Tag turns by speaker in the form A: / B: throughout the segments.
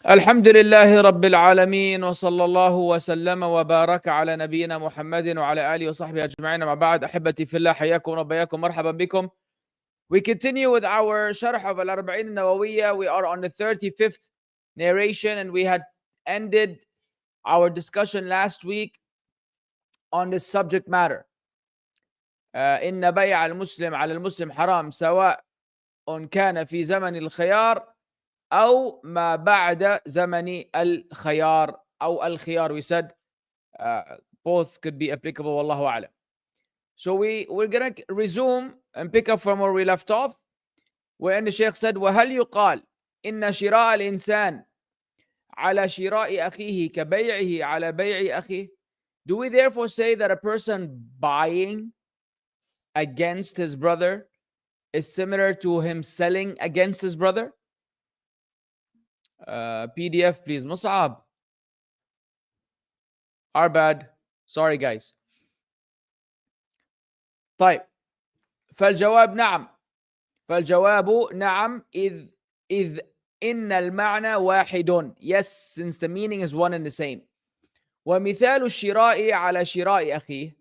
A: الحمد لله رب العالمين وصلى الله وسلم وبارك على نبينا محمد وعلى آله وصحبه أجمعين. أما بعد، أحبتي في الله، حياكم وبياكم، مرحبا بكم. We continue with our Sharh of Al-Arba'een An-Nawawiyyah. We are on the 35th narration, and we had ended our discussion last week on this subject matter. إن بيع المسلم على المسلم حرام سواء كان في زمن الخيار أو ما بعد زمن الخيار أو الخيار. We said both could be applicable, wallahu a'lam. So we're going to resume and pick up from where we left off, where the Shaykh said, وهل يقال إن شراء الإنسان على شراء أخيه كبيعه على بيع أخيه? Do we therefore say that a person buying against his brother is similar to him selling against his brother? PDF please. Mussab. Our bad. Sorry guys. طيب. فالجواب نعم. فالجواب نعم إذ إن المعنى واحد. Yes, since the meaning is one and the same. ومثال الشراء على شراء أخيه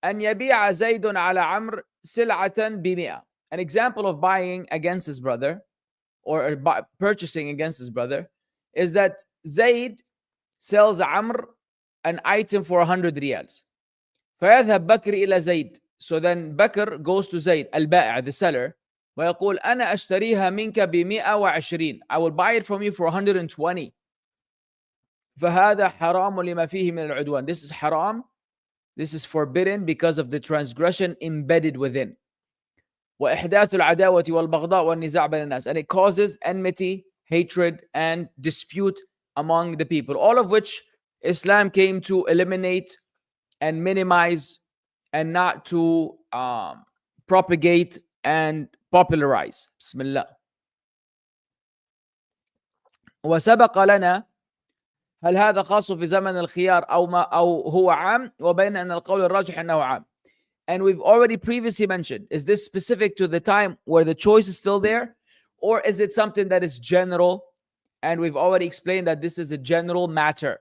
A: أن يبيع زيد على عمرو سلعة ب100. An example of buying against his brother or purchasing against his brother is that Zayd sells Amr an item for 100 riyals. فيذهب بكر إلى زيد. So then Bakr goes to Zayd, al-ba'i', the seller, ويقول أنا أشتريها منك ب120. I will buy it from you for 120. فهذا حرام لما فيه من العدوان. This is haram. This is forbidden because of the transgression embedded within. وإحداث العداوة والبغضاء والنزاع بين الناس. And it causes enmity, hatred, and dispute among the people. All of which Islam came to eliminate and minimize and not to propagate and popularize. Bismillah. وسبق لنا هل هذا خاص في زمن الخيار أو هو عام وبين أن القول الراجح أنه عام. And we've already previously mentioned, is this specific to the time where the choice is still there? Or is it something that is general? And we've already explained that this is a general matter.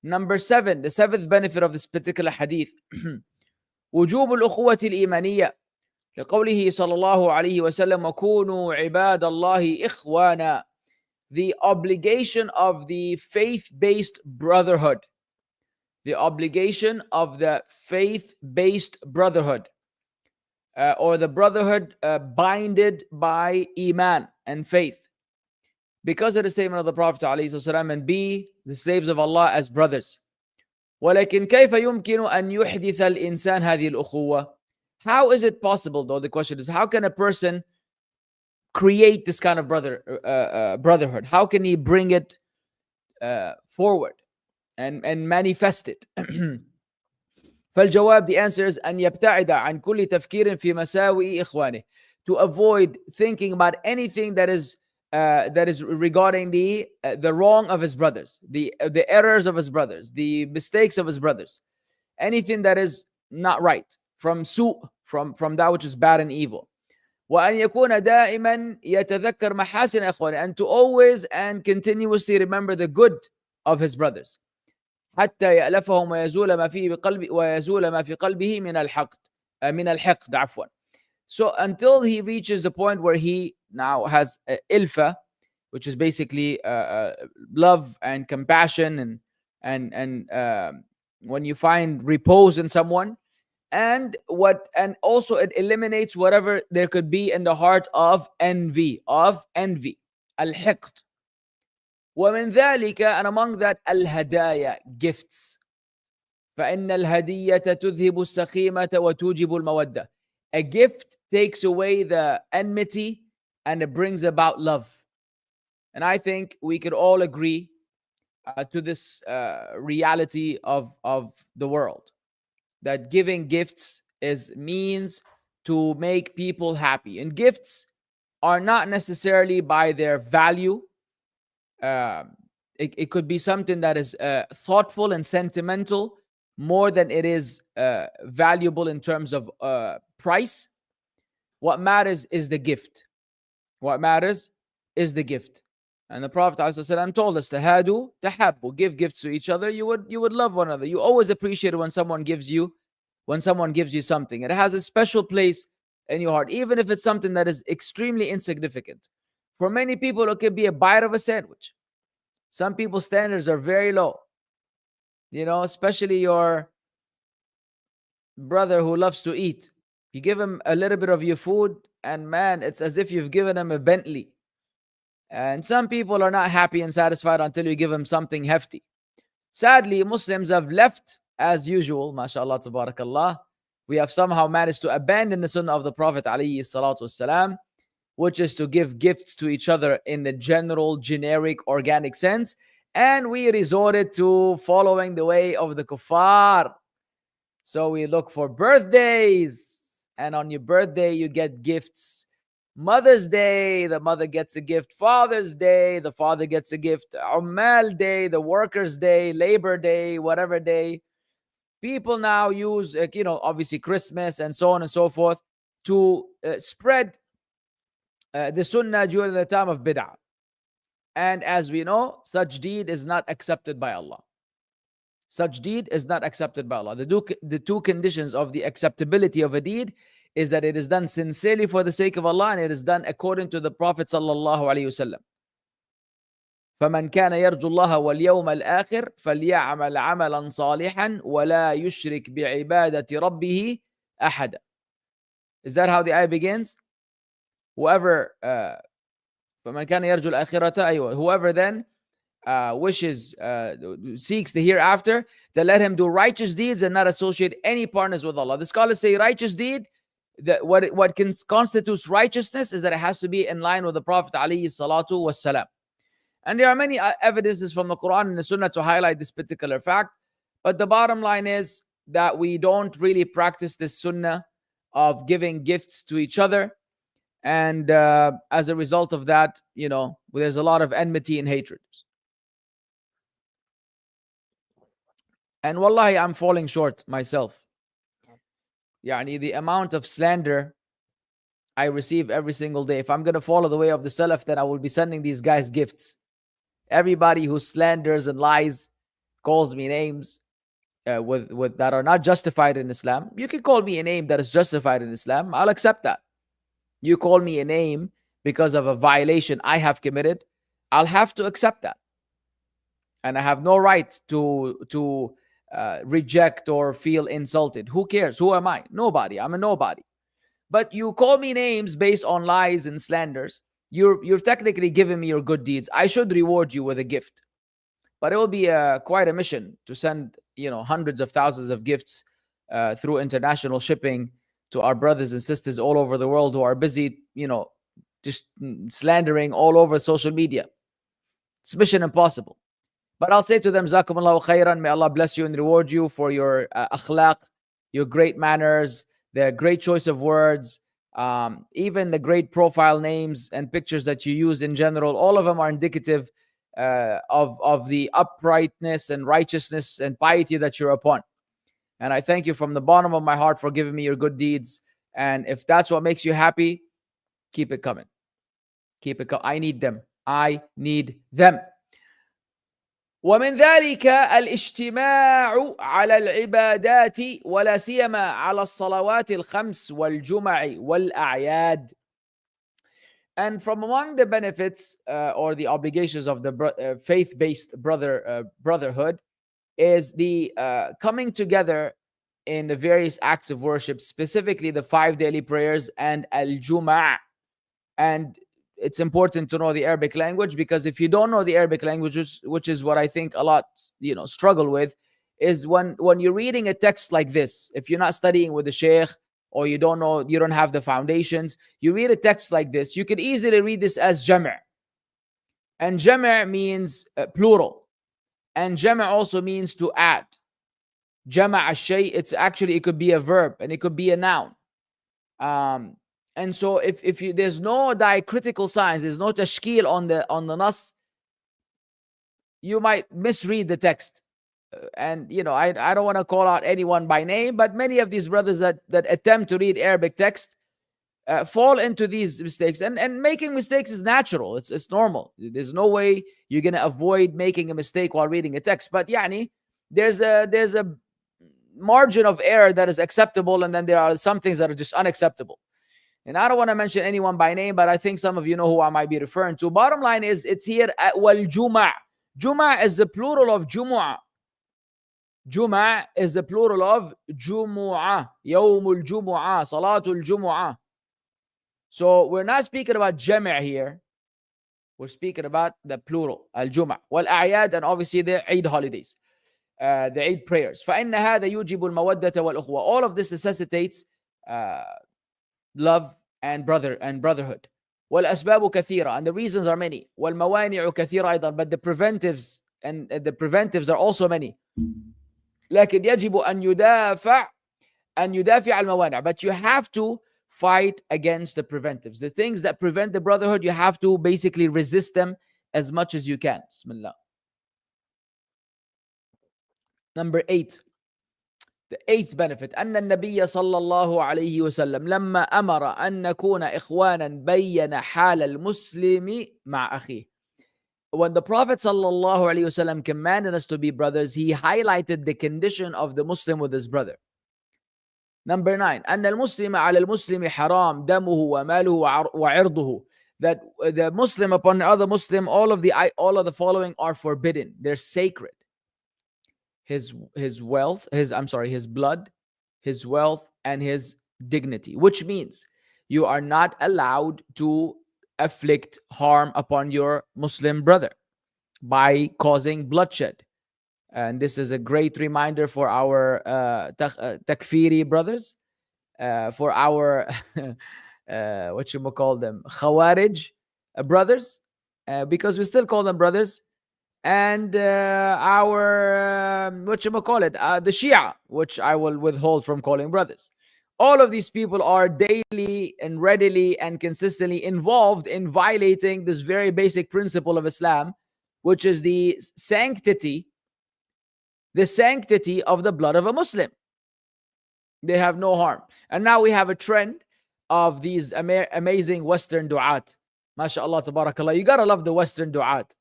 A: Number 7, the 7th benefit of this particular hadith. وجوب الأخوة الإيمانية لقوله صلى الله عليه وسلم وكونوا عباد الله إخوانا. The obligation of the faith-based brotherhood. The obligation of the faith-based brotherhood, or the brotherhood binded by iman and faith, because of the statement of the Prophet ﷺ, and be the slaves of Allah as brothers. ولكن كيف يمكن أن يحدث الإنسان هذه الأخوة? How is it possible, though? The question is, how can a person create this kind of brotherhood? How can he bring it forward and manifest it? فالجواب, the answer is أن يبتعد عن كل تفكير في مساوئ إخوانه. To avoid thinking about anything that is regarding the wrong of his brothers, the errors of his brothers, the mistakes of his brothers, anything that is not right, from from that which is bad and evil. وأن يكون دائما يتذكر محاسن إخوانه, and to always and continuously remember the good of his brothers. حتى يألفهم ويزول ما في قلبه من الحقد عفوا. So until he reaches the point where he now has ilfa, which is basically love and compassion, and when you find repose in someone, and also it eliminates whatever there could be in the heart of envy, al-hiqd. ومن ذلك, and among that, الهدايا, gifts. فإن الهدية تذهب السخيمة وتوجب المودة. A gift takes away the enmity and it brings about love. And I think we could all agree to this reality of the world, that giving gifts is means to make people happy. And gifts are not necessarily by their value. It could be something that is thoughtful and sentimental more than it is valuable in terms of price. What matters is the gift. What matters is the gift. And the Prophet ﷺ told us, tahadu, tahabbu, give gifts to each other, you would love one another. You always appreciate it when someone gives you something. It has a special place in your heart, even if it's something that is extremely insignificant. For many people, it could be a bite of a sandwich. Some people's standards are very low. Especially your brother who loves to eat. You give him a little bit of your food, and man, it's as if you've given him a Bentley. And some people are not happy and satisfied until you give them something hefty. Sadly, Muslims have left, as usual, mashallah, tabarakallah. We have somehow managed to abandon the sunnah of the Prophet alayhi salatu wasalam, which is to give gifts to each other in the general, generic, organic sense. And we resorted to following the way of the kuffar. So we look for birthdays. And on your birthday, you get gifts. Mother's Day, the mother gets a gift. Father's Day, the father gets a gift. Ummal Day, the workers' day. Labor Day, whatever day. People now use, obviously Christmas and so on and so forth to spread the sunnah during the time of bid'ah. And as we know, such deed is not accepted by Allah. Such deed is not accepted by Allah. The two conditions of the acceptability of a deed is that it is done sincerely for the sake of Allah, and it is done according to the Prophet sallallahu alaihi wasallam. فَمَنْ كَانَ يَرْجُو اللَّهَ وَالْيَوْمَ الْآخِرِ فَلْيَعْمَلْ عَمَلًا صَالِحًا وَلَا يُشْرِكْ بِعِبَادَةِ رَبِّهِ أَحَدًا. Is that how the ayah begins? Whoever فَمَنْ كَانَ يَرْجُو الْآخِرَةَ whoever then wishes, seeks the hereafter, then let him do righteous deeds and not associate any partners with Allah. The scholars say righteous deed, that what constitutes righteousness is that it has to be in line with the Prophet alayhi salatu wassalam. And there are many evidences from the Quran and the Sunnah to highlight this particular fact. But the bottom line is that we don't really practice this Sunnah of giving gifts to each other. And as a result of that, there's a lot of enmity and hatred. And wallahi, I'm falling short myself. The amount of slander I receive every single day. If I'm going to follow the way of the Salaf, then I will be sending these guys gifts. Everybody who slanders and lies, calls me names with that are not justified in Islam. You can call me a name that is justified in Islam. I'll accept that. You call me a name because of a violation I have committed, I'll have to accept that. And I have no right to reject or feel insulted. Who cares? Who am I? Nobody. I'm a nobody. But you call me names based on lies and slanders. You're technically giving me your good deeds. I should reward you with a gift. But it will be quite a mission to send hundreds of thousands of gifts through international shipping to our brothers and sisters all over the world who are busy, just slandering all over social media. It's mission impossible. But I'll say to them, Jazakumullahu khairan, may Allah bless you and reward you for your akhlaq, your great manners, the great choice of words, even the great profile names and pictures that you use in general. All of them are indicative of the uprightness and righteousness and piety that you're upon. And I thank you from the bottom of my heart for giving me your good deeds. And if that's what makes you happy, keep it coming. Keep it coming. I need them. I need them. ومن ذلك الاجتماع على العبادات ولا سيما على الصلوات الخمس والجمع والأعياد. And from among the benefits or the obligations of the faith-based brotherhood is the coming together in the various acts of worship, specifically the 5 daily prayers and al-Jum'ah. And it's important to know the Arabic language, because if you don't know the Arabic language, which is what I think a lot struggle with, is when you're reading a text like this, if you're not studying with the Shaykh or you don't have the foundations, you read a text like this, you could easily read this as jama'. And jama' means plural. And jama' also means to add. Jama' al-shay, it could be a verb and it could be a noun. And so if there's no diacritical signs, there's no tashkil on the nas, you might misread the text. And I don't want to call out anyone by name, but many of these brothers that attempt to read Arabic text, fall into these mistakes. And making mistakes is natural. It's normal. There's no way you're going to avoid making a mistake while reading a text. But yani, there's a margin of error that is acceptable, and then there are some things that are just unacceptable. And I don't want to mention anyone by name, but I think some of you know who I might be referring to. Bottom line is, it's here at wal juma'. Juma' is the plural of jumu'ah. Juma' is the plural of jumu'ah. Yawmul jumu'ah. Salatul jumu'ah. So we're not speaking about jama' here. We're speaking about the plural, al-juma'. Wal-a'yad, and obviously the Eid holidays. The Eid prayers. فَإِنَّ هَذَا يُوجِبُ الْمَوَدَّةَ وَالْأُخْوَةَ. All of this necessitates love and brotherhood. وَالْأَسْبَابُ كَثِيرًا. And the reasons are many. وَالْمَوَانِعُ كَثِيرًا أيضا. But the preventives are also many. لكن يجب أن يدافع الموانع. But you have to fight against the preventives. The things that prevent the brotherhood, you have to basically resist them as much as you can. Bismillah. Number 8. The 8th benefit. أن النبي صلى الله عليه وسلم لما أمر أن نكون إخوانا بين حال المسلم مع أخيه. When the Prophet sallallahu alaihi wasallam commanded us to be brothers, he highlighted the condition of the Muslim with his brother. Number 9. أن المسلم على المسلم حرام دمه وماله وعرضه. That the Muslim upon the other Muslim, all of the following are forbidden. They're sacred. His blood, his wealth, and his dignity. Which means you are not allowed to afflict harm upon your Muslim brother by causing bloodshed. And this is a great reminder for our takfiri brothers, for our Khawarij brothers, because we still call them brothers, and our the Shia, which I will withhold from calling brothers. All of these people are daily and readily and consistently involved in violating this very basic principle of Islam, which is the sanctity of the blood of a Muslim. They have no harm. And now we have a trend of these amazing Western du'at. MashaAllah, tabarakallah. You gotta love the Western du'at.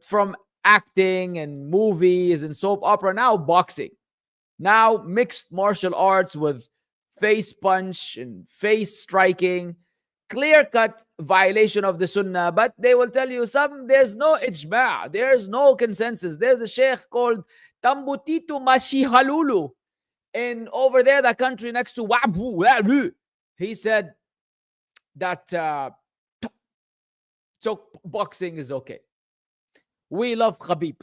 A: From acting and movies and soap opera, now boxing. Now mixed martial arts with face punch and face striking, clear-cut violation of the Sunnah. But they will tell you there's no ijma', there's no consensus. There's a Shaykh called Tambutitu Mashihalulu in over there, the country next to Wabu. He said that so boxing is okay. We love Khabib.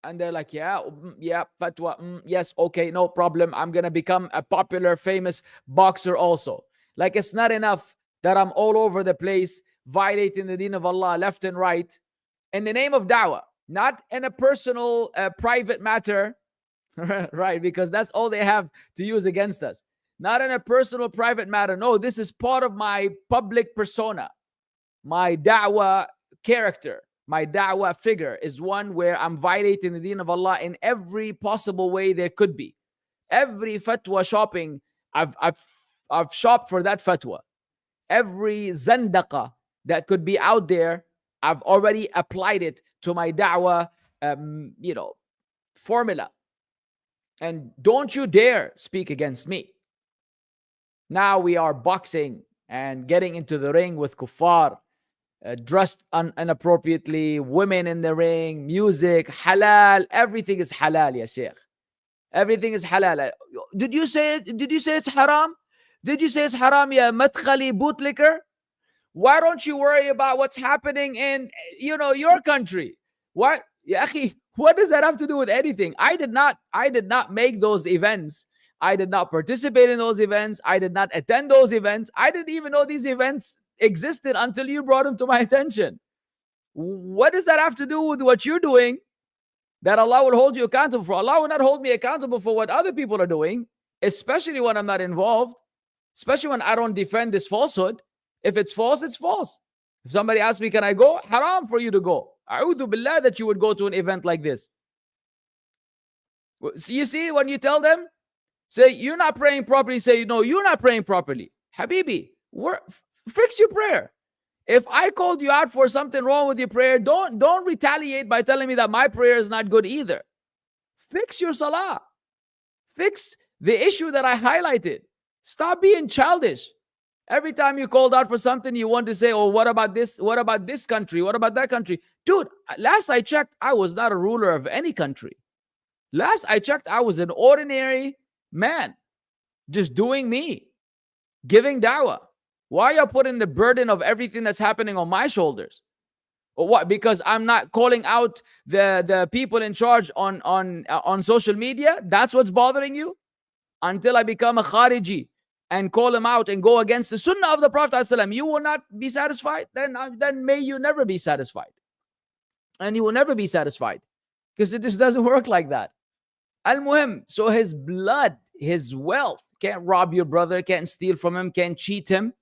A: And they're like, yeah, fatwa, yes, okay, no problem. I'm going to become a popular, famous boxer also. Like, it's not enough that I'm all over the place, violating the deen of Allah left and right, in the name of da'wah, not in a personal, private matter, right? Because that's all they have to use against us. Not in a personal, private matter. No, this is part of my public persona, my da'wah character. My da'wah figure is one where I'm violating the deen of Allah in every possible way there could be. Every fatwa shopping, I've shopped for that fatwa. Every zandaqa that could be out there, I've already applied it to my da'wah, formula. And don't you dare speak against me. Now we are boxing and getting into the ring with kuffar. Dressed inappropriately, women in the ring, music, halal, everything is halal, ya Shaykh. Everything is halal. Did you say it's haram? Did you say it's haram, ya madkhali bootlicker? Why don't you worry about what's happening in, your country? What, ya akhi, what does that have to do with anything? I did not make those events. I did not participate in those events. I did not attend those events. I didn't even know these events existed until you brought them to my attention. What does that have to do with what you're doing that Allah will hold you accountable for? Allah will not hold me accountable for what other people are doing, especially when I'm not involved, especially when I don't defend this falsehood. If it's false, it's false. If somebody asks me, can I go? Haram for you to go. A'udhu billah that you would go to an event like this. So you see, when you tell them, Say, you're not praying properly. Say, no, you're not praying properly. Habibi, fix your prayer. If I called you out for something wrong with your prayer, don't retaliate by telling me that my prayer is not good either. Fix your salah. Fix the issue that I highlighted. Stop being childish. Every time you called out for something, you want to say, oh, what about this? What about this country? What about that country? Dude, last I checked, I was not a ruler of any country. Last I checked, I was an ordinary man, just doing me, giving dawah. Why are you putting the burden of everything that's happening on my shoulders? Or what? Because I'm not calling out the people in charge on social media? That's what's bothering you? Until I become a Khariji and call him out and go against the sunnah of the Prophet ﷺ, you will not be satisfied? Then may you never be satisfied. And you will never be satisfied. Because it just doesn't work like that. Al-Muhim, so his blood, his wealth, can't rob your brother, can't steal from him, can't cheat him.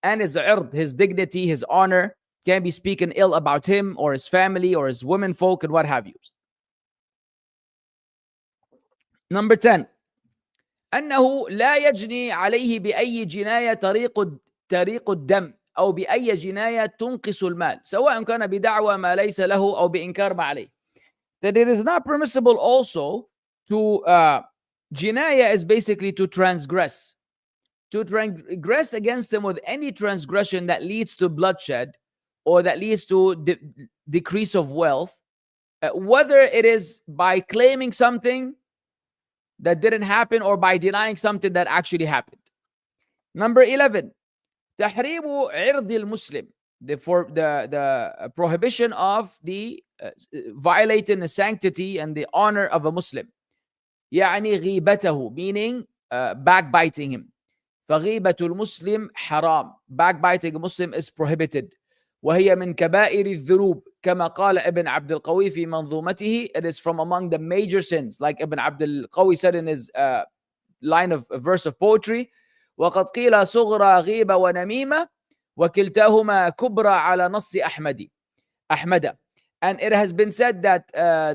A: And his ird, his dignity, his honor, can't be speaking ill about him or his family or his womenfolk and what have you. Number 10. أنه لا يجني عليه بأي جناية طريق الدم أو بأي جناية تنقص المال سواء كان بدعوى ما ليس له أو بإنكار ما عليه. That it is not permissible also to jinaya is basically to transgress against them with any transgression that leads to bloodshed or that leads to decrease of wealth, whether it is by claiming something that didn't happen or by denying something that actually happened. Number 11, تحريم عرض المسلم, the prohibition of the violating the sanctity and the honor of a Muslim. يعني غيبته, meaning backbiting him. فغيبة المسلم حرام. Backbiting a Muslim is prohibited. وهي من كبائر الذنوب كما قال ابن عبد القوي في منظومته. It is from among the major sins, like Ibn Abd al-Qawi said in his line of verse of poetry. وقد قيل صغرى غيبة ونميمة وكلتاهما كبرى على نص أحمد. And it has been said that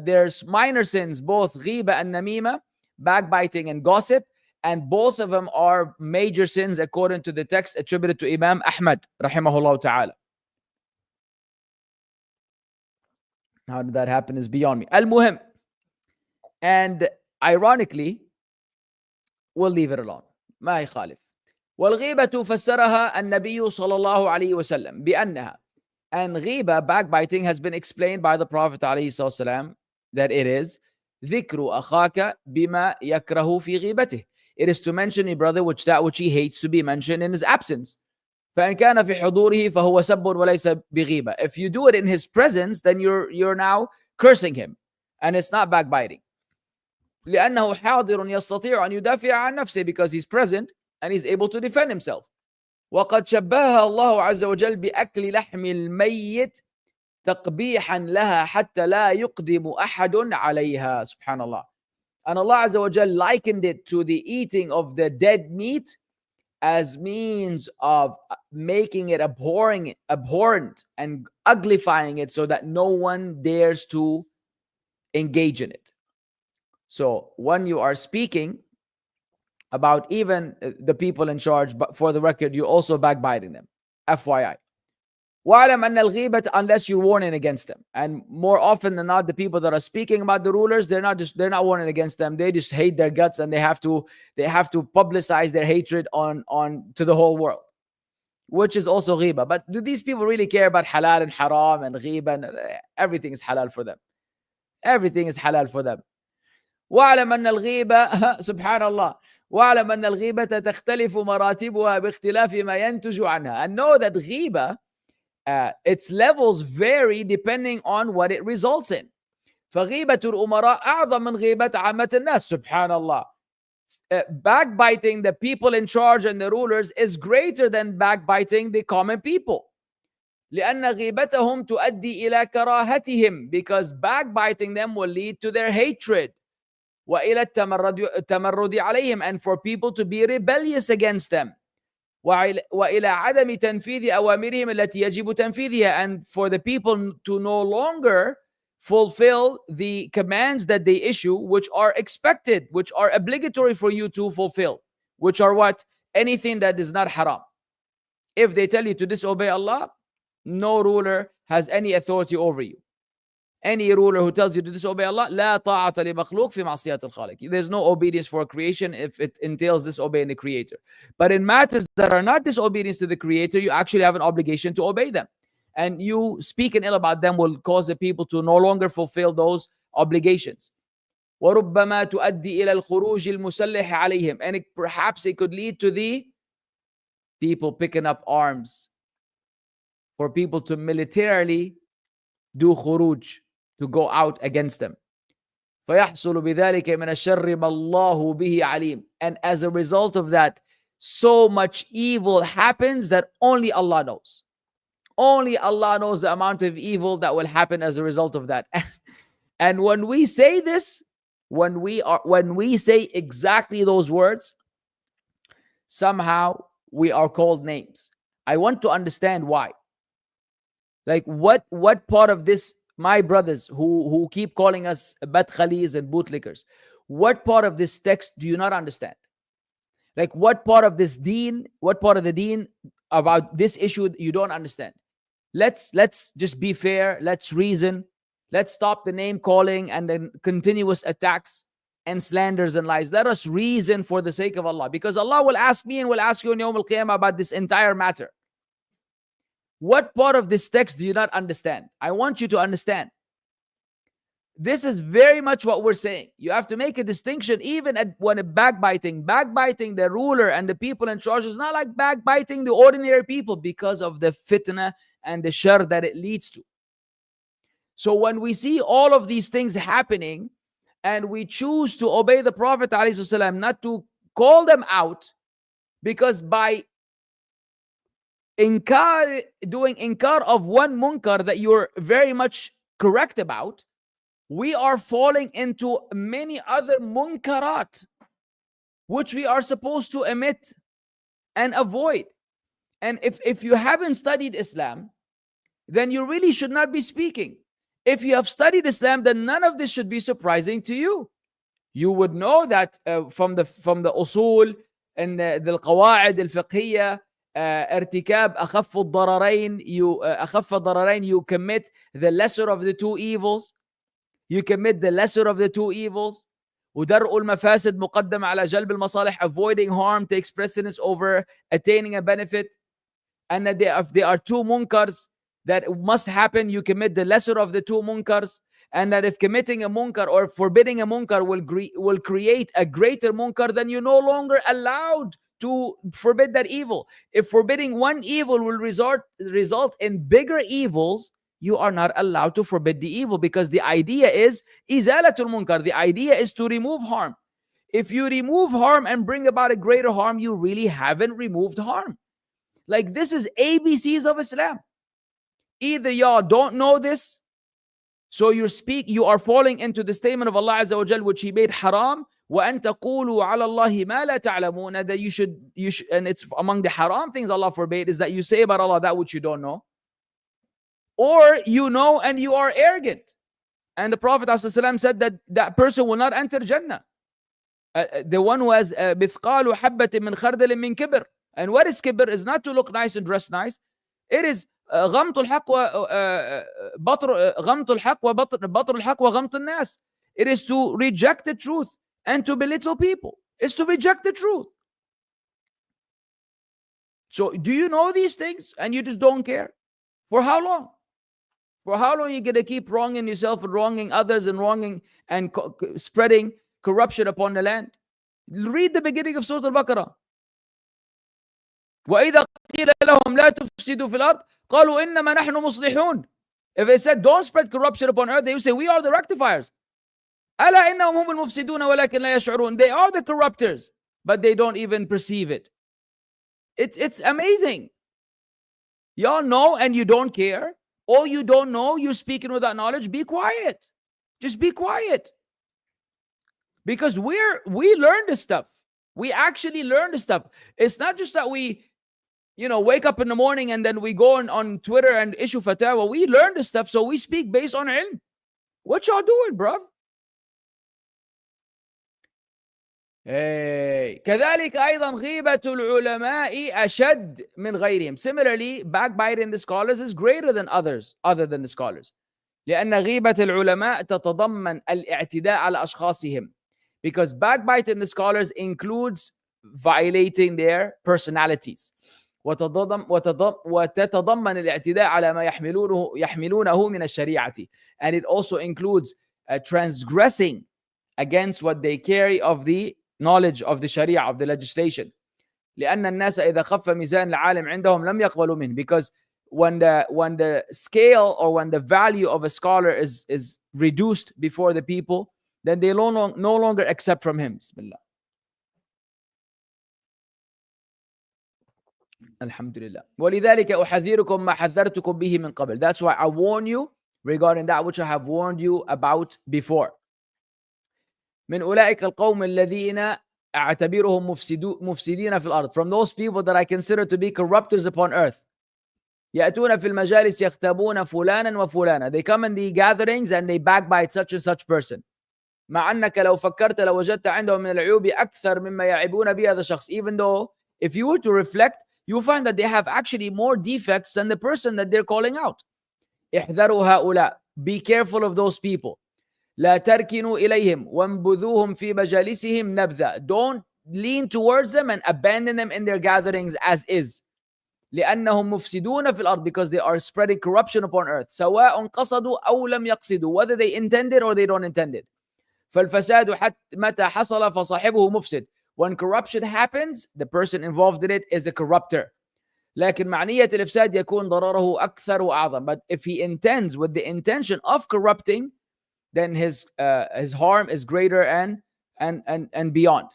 A: there's minor sins, both ghiba and namima, backbiting and gossip, and both of them are major sins according to the text attributed to Imam Ahmad, rahimahullah ta'ala. How did that happen is beyond me. Al-Muhim. And ironically, we'll leave it alone. ما يخالف. والغيبة فسرها النبي صلى الله عليه وسلم بأنها. And ghiba, backbiting, has been explained by the Prophet ﷺ that it is ذكر أخاك بما يكره في غيبته. It is to mention your brother that which he hates to be mentioned in his absence. فإن كان في حضوره فهو سب وليس بغيبة. If you do it in his presence, then you're now cursing him, and it's not backbiting. لأنه حاضر يستطيع أن يدافع عن نفسه, because he's present and he's able to defend himself. وقد شبهها الله عز وجل بأكل لحم الميت تقبيحا لها حتى لا يقدم أحد عليها. Subhanallah. And Allah Azza wa Jal likened it to the eating of the dead meat as means of making it abhorrent and uglifying it so that no one dares to engage in it. So when you are speaking about even the people in charge, but for the record, you're also backbiting them. FYI. وَعَلَمْ أَنَّ الْغِيبَةَ, unless you're warning against them. And more often than not, the people that are speaking about the rulers, they're not warning against them. They just hate their guts, and they have to publicize their hatred on to the whole world, which is also ghiba. But do these people really care about halal and haram and ghiba? And everything is halal for them. Everything is halal for them. وَعَلَمْ أَنَّ الْغِيبَةَ سبحان الله وَعَلَمْ أَنَّ الْغِيبَةَ تَخْتَلِفُ مَرَاتِبُهَا بِاخْتِلَافِ مَا يَنْتُجُ عَنْهَا. And know that ghiba, its levels vary depending on what it results in. فغيبة الأمراء أعظم من غيبة عامة الناس. Subhanallah. Backbiting the people in charge and the rulers is greater than backbiting the common people. لأن غيبتهم تؤدي إلى كراهتهم, because backbiting them will lead to their hatred. وإلى التمرد عليهم, and for people to be rebellious against them. وإلى عدم تنفيذ أوامرهم التي يجب تنفيذها, and for the people to no longer fulfill the commands that they issue, which are expected, which are obligatory for you to fulfill, which are what? Anything that is not haram. If they tell you to disobey Allah, no ruler has any authority over you. Any ruler who tells you to disobey Allah, لا طاعة لمخلوق في معصية الخالق. There's no obedience for a creation if it entails disobeying the Creator. But in matters that are not disobedience to the Creator, you actually have an obligation to obey them. And you speaking ill about them will cause the people to no longer fulfill those obligations. وربما تؤدي إلى الخروج المسلح عليهم. And perhaps it could lead to the people picking up arms, for people to militarily do khuruj, to go out against them. فيحصل بذلك من الشر ما الله به عليم. And as a result of that, so much evil happens that only Allah knows. Only Allah knows the amount of evil that will happen as a result of that. And when we say this, when we say exactly those words, somehow we are called names. I want to understand why. Like what part of this, my brothers who keep calling us badkhalis and bootlickers, what part of this text do you not understand? Like what part of this deen, what part of the deen about this issue you don't understand? Let's just be fair. Let's reason. Let's stop the name calling and the continuous attacks and slanders and lies. Let us reason for the sake of Allah, because Allah will ask me and will ask you on Yawm al-Qiyamah about this entire matter. What part of this text do you not understand? I want you to understand. This is very much what we're saying. You have to make a distinction even when backbiting, the ruler and the people in charge is not like backbiting the ordinary people, because of the fitna and the shar that it leads to. So when we see all of these things happening and we choose to obey the Prophet ﷺ, not to call them out, because by doing inkar of one munkar that you're very much correct about, we are falling into many other munkarat which we are supposed to omit and avoid. And if you haven't studied Islam, then you really should not be speaking. If you have studied Islam, then none of this should be surprising to you. You would know that from the usul and the qawaid al-fiqhiyya, ارتكاب أخف الضررين, you commit the lesser of the two evils. You commit the lesser of the two evils. ودرء المفاسد مقدم على جلب المصالح. Avoiding harm takes precedence over attaining a benefit. And that there are two munkars that must happen, you commit the lesser of the two munkars. And that if committing a munkar or forbidding a munkar will create a greater munkar, then you're no longer allowed to forbid that evil. If forbidding one evil will result in bigger evils, you are not allowed to forbid the evil, because the idea is izalatul munkar. The idea is to remove harm. If you remove harm and bring about a greater harm, you really haven't removed harm. Like, this is ABCs of Islam. Either y'all don't know this, so you are falling into the statement of Allah Azza wa Jal, which He made haram, وَأَن تَقُولُوا عَلَى اللَّهِ مَا لَا تَعْلَمُونَ, that you should, and it's among the haram things Allah forbade, is that you say about Allah that which you don't know. Or you know and you are arrogant. And the Prophet ﷺ said that that person will not enter Jannah. The one who has مِثْقَالُ حَبَّةٍ مِّنْ خَرْدَلٍ مِّن كِبْر. And what is kibr? Is not to look nice and dress nice. It is غمط الحق وبطر الحق وغمط الناس. It is to reject the truth and to belittle people. It's to reject the truth. So do you know these things and you just don't care? For how long? For how long are you going to keep wronging yourself and wronging others and wronging and spreading corruption upon the land? Read the beginning of Surah Al-Baqarah. وَإِذَا قِيلَ لَهُمْ لَا تُفْسِدُوا فِي الْأَرْضِ قَالُوا إِنَّمَا نَحْنُ مُصْلِحُونَ. If they said, don't spread corruption upon earth, they would say, we are the rectifiers. أَلَا إِنَّهُمْ هُمُ الْمُفْسِدُونَ وَلَكِنْ لَا يَشْعُرُونَ. They are the corruptors, but they don't even perceive it. It's amazing. Y'all know and you don't care. Or you don't know, you're speaking without knowledge. Be quiet. Just be quiet. Because we learn this stuff. We actually learn this stuff. It's not just that we, wake up in the morning and then we go on Twitter and issue fatwa. We learn this stuff, so we speak based on ilm. What y'all doing, bro? كذلك أيضا غيبة العلماء أشد من غيرهم. Similarly, backbiting the scholars is greater than others other than the scholars. لأن غيبة العلماء تتضمن الاعتداء على أشخاصهم. Because backbiting the scholars includes violating their personalities. وتتضمن الاعتداء على ما يحملونه من الشريعة. And it also includes transgressing against what they carry of the knowledge of the Sharia, of the legislation. لأن الناس إذا خف ميزان العالم عندهم لم يقبلوا منه. Because when the scale or when the value of a scholar is reduced before the people, then they no longer accept from him. Bismillah. Alhamdulillah. ولذلك أحذركم ما حذرتكم به من قبل. That's why I warn you regarding that which I have warned you about before. من أولئك القوم الذين أعتبرهم مفسدين في الأرض. From those people that I consider to be corruptors upon earth. يأتون في المجالس يختبون فلانا وفلانا. They come in the gatherings and they backbite such and such person. مع أنك لو فكرت لو وجدت عندهم من العيوب أكثر مما يعيبون به هذا الشخص. Even though if you were to reflect, you find that they have actually more defects than the person that they're calling out. احذروا هؤلاء. Be careful of those people. لا تركنوا إليهم وانبذوهم في مجالسهم نبذا. Don't lean towards them and abandon them in their gatherings as is. لأنهم مفسدون في الأرض. Because they are spreading corruption upon earth. سواء قصدوا أو لم يقصدوا. Whether they intended or they don't intend it. فالفساد متى حصل فصاحبه مفسد. When corruption happens, the person involved in it is a corrupter. لكن معنية الإفساد يكون ضرره أكثر وأعظم. But if he intends with the intention of corrupting, then his harm is greater and beyond.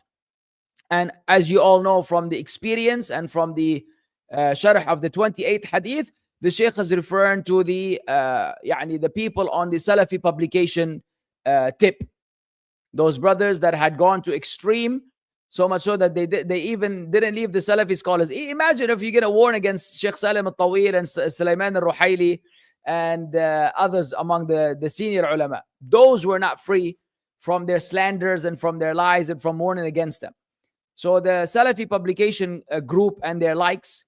A: And as you all know from the experience and from the Sharh of the 28th Hadith, the Shaykh is referring to the people on the Salafi publication tip. Those brothers that had gone to extreme, so much so that they even didn't leave the Salafi scholars. Imagine if you get a warning against Shaykh Salim al-Tawil and Sulaiman al-Ruhaili and others among the senior ulama. Those were not free from their slanders and from their lies and from warning against them. So the Salafi publication group and their likes,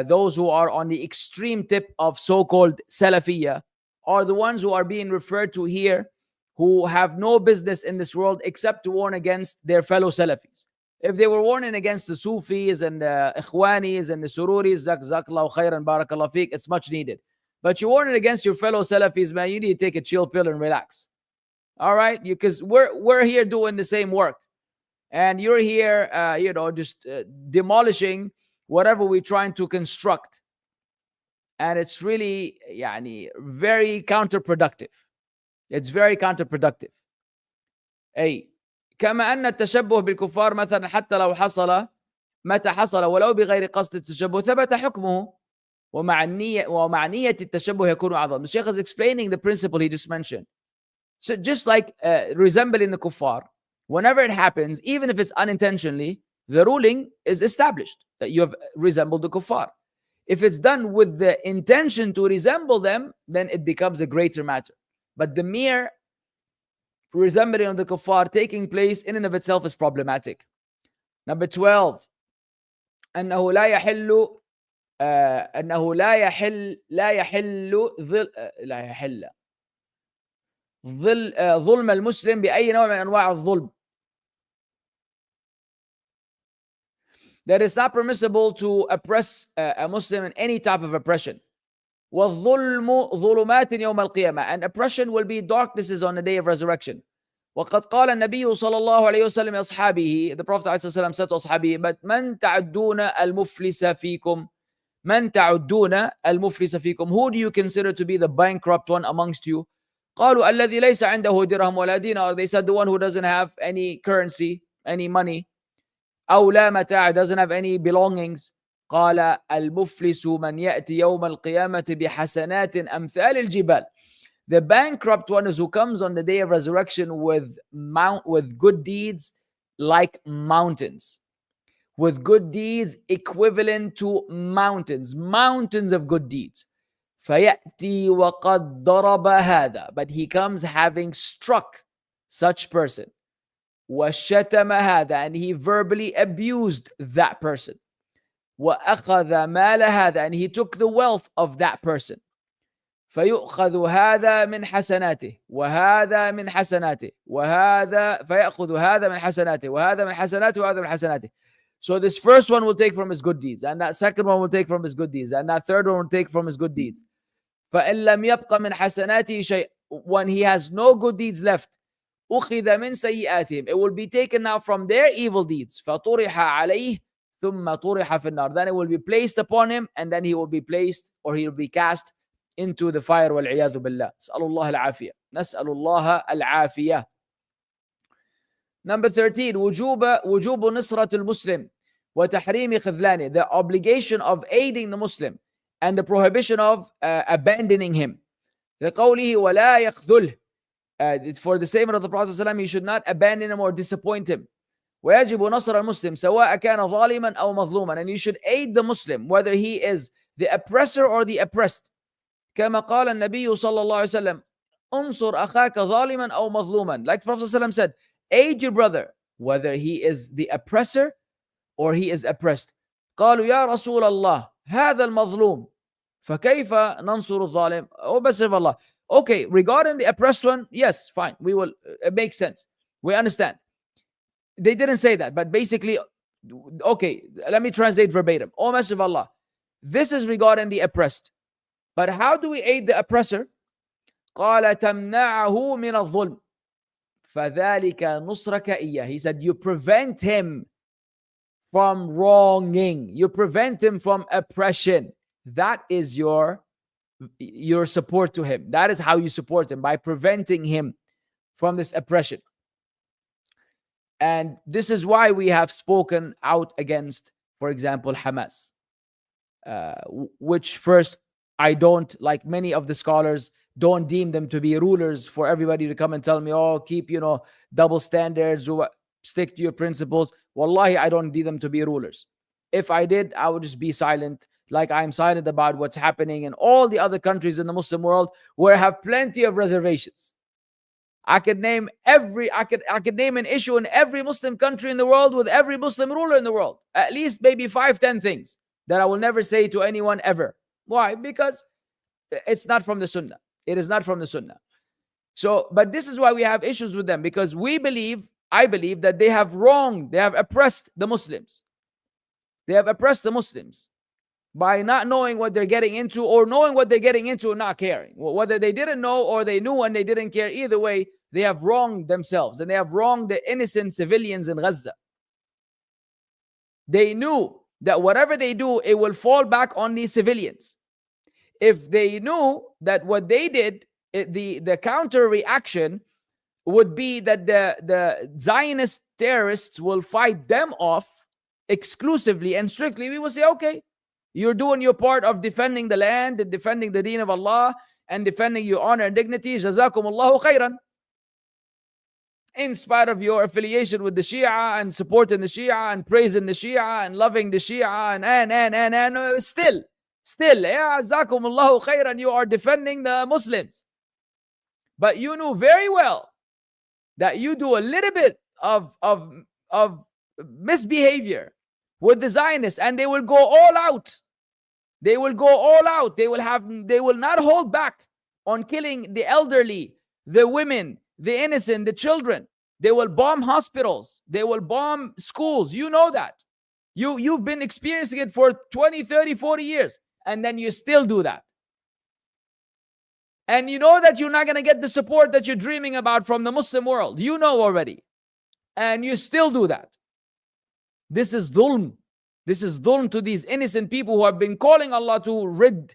A: those who are on the extreme tip of so-called Salafiyah, are the ones who are being referred to here, who have no business in this world except to warn against their fellow Salafis. If they were warning against the Sufis and the Ikhwanis and the Sururis, Jazakallahu khairan, barakallahu fiqh, it's much needed. But you warn it against your fellow Salafis, man, you need to take a chill pill and relax. All right? Because we're here doing the same work. And you're here, just demolishing whatever we're trying to construct. And it's really, very counterproductive. It's very counterproductive. كما أن التشبه بالكفار مثلا حتى لو حصل متى حصل ولو بغير قصد التشبه ثبت حكمه ومعنية التشبه يكون أعظم. The Shaykh is explaining the principle he just mentioned. So just like resembling the kuffar, whenever it happens, even if it's unintentionally, the ruling is established that you have resembled the kuffar. If it's done with the intention to resemble them, then it becomes a greater matter. But the mere resembling of the kuffar taking place in and of itself is problematic. Number 12, أنه لا يحل ظلم المسلم بأي نوع من أنواع الظلم. That it's not permissible to oppress a Muslim in any type of oppression. وَالظُّلْمُ ظُلُمَاتٍ يَوْمَ الْقِيَامَةِ. And oppression will be darknesses on the day of resurrection. وقد قال النبي صلى الله عليه وسلم لأصحابه, the Prophet ﷺ said to أصحابه, but من تعدون المفلس فيكم, من تعدون المفلس فيكم, who do you consider to be the bankrupt one amongst you? قالوا الذي ليس عنده درهم ولا دينار. They said the one who doesn't have any currency, any money. أو لا متاع, doesn't have any belongings. قال المفلس من يأتي يوم القيامة بحسنات أمثال الجبال. The bankrupt one is who comes on the day of resurrection with good deeds like mountains. With good deeds equivalent to mountains of good deeds. فَيَأْتِي وَقَدْ ضَرَبَ هَذَا, but he comes having struck such person. وَشَتَمَ هَذَا, and he verbally abused that person. وَأَخَذَ مَالَ هَذَا, and he took the wealth of that person. فيؤخذ هذا من حسناته وهذا من حسناته وهذا فيأخذ هذا من حسناته وهذا من حسناته وهذا من حسناته. So this first one will take from his good deeds, and that second one will take from his good deeds, and that third one will take from his good deeds. فإن لم يبق من حسناته شيء, when he has no good deeds left, أخذ من سيئاتهم, it will be taken now from their evil deeds. فطرح عليه ثم طرح في النار, then it will be placed upon him, and then he will be placed, or he will be cast into the fire. والعياذ بالله. نسأل الله العافية. نسأل الله العافية. Number 13, وجوب نصرة المسلم وتحريم خذلانه, the obligation of aiding the Muslim and the prohibition of abandoning him. لقوله ولا يخذله, for the statement of the Prophet ﷺ, he should not abandon him or disappoint him. ويجب نصر المسلم سواء كان ظالما أو مظلوما, and you should aid the Muslim whether he is the oppressor or the oppressed. كما قال النبي صلى الله عليه وسلم انصر أخاك ظالما أو مظلوما, like the Prophet ﷺ said, aid your brother whether he is the oppressor or he is oppressed. قالوا يا رسول الله هذا المظلوم فكيف ننصر الظالم. Oh, Messenger of Allah, okay, regarding the oppressed one, yes, fine, we will, it makes sense, we understand. They didn't say that, but basically, okay, let me translate verbatim. Oh, Messenger of Allah, this is regarding the oppressed, but how do we aid the oppressor? قال تمنعه من الظلم فذلك نصرك إياه. He said, you prevent him from wronging, you prevent him from oppression. That is your support to him. That is how you support him, by preventing him from this oppression. And this is why we have spoken out against, for example, Hamas, which first, I don't, like many of the scholars, don't deem them to be rulers for everybody to come and tell me, oh, keep, double standards, or stick to your principles. Wallahi, I don't deem them to be rulers. If I did, I would just be silent, like I'm silent about what's happening in all the other countries in the Muslim world where I have plenty of reservations. I could name I could name an issue in every Muslim country in the world with every Muslim ruler in the world. At least maybe 5-10 things that I will never say to anyone ever. Why? Because it's not from the Sunnah. It is not from the Sunnah. So, but this is why we have issues with them, because I believe that they have oppressed the Muslims. They have oppressed the Muslims by not knowing what they're getting into, or knowing what they're getting into and not caring. Whether they didn't know or they knew and they didn't care, either way, they have wronged themselves, and they have wronged the innocent civilians in Gaza. They knew that whatever they do, it will fall back on these civilians. If they knew that what they did, the counter reaction would be that the Zionist terrorists will fight them off exclusively and strictly, we will say, okay, you're doing your part of defending the land and defending the deen of Allah and defending your honor and dignity. Jazakumullahu khairan. In spite of your affiliation with the Shia and supporting the Shia and praising the Shia and loving the Shia and still, jazakumullahu khairan, you are defending the Muslims. But you knew very well that you do a little bit of misbehavior with the Zionists, and they will go all out. They will go all out. They will not hold back on killing the elderly, the women, the innocent, the children. They will bomb hospitals. They will bomb schools. You know that. You've been experiencing it for 20, 30, 40 years, and then you still do that. And you know that you're not going to get the support that you're dreaming about from the Muslim world. You know already. And you still do that. This is dhulm. This is dhulm to these innocent people who have been calling Allah to rid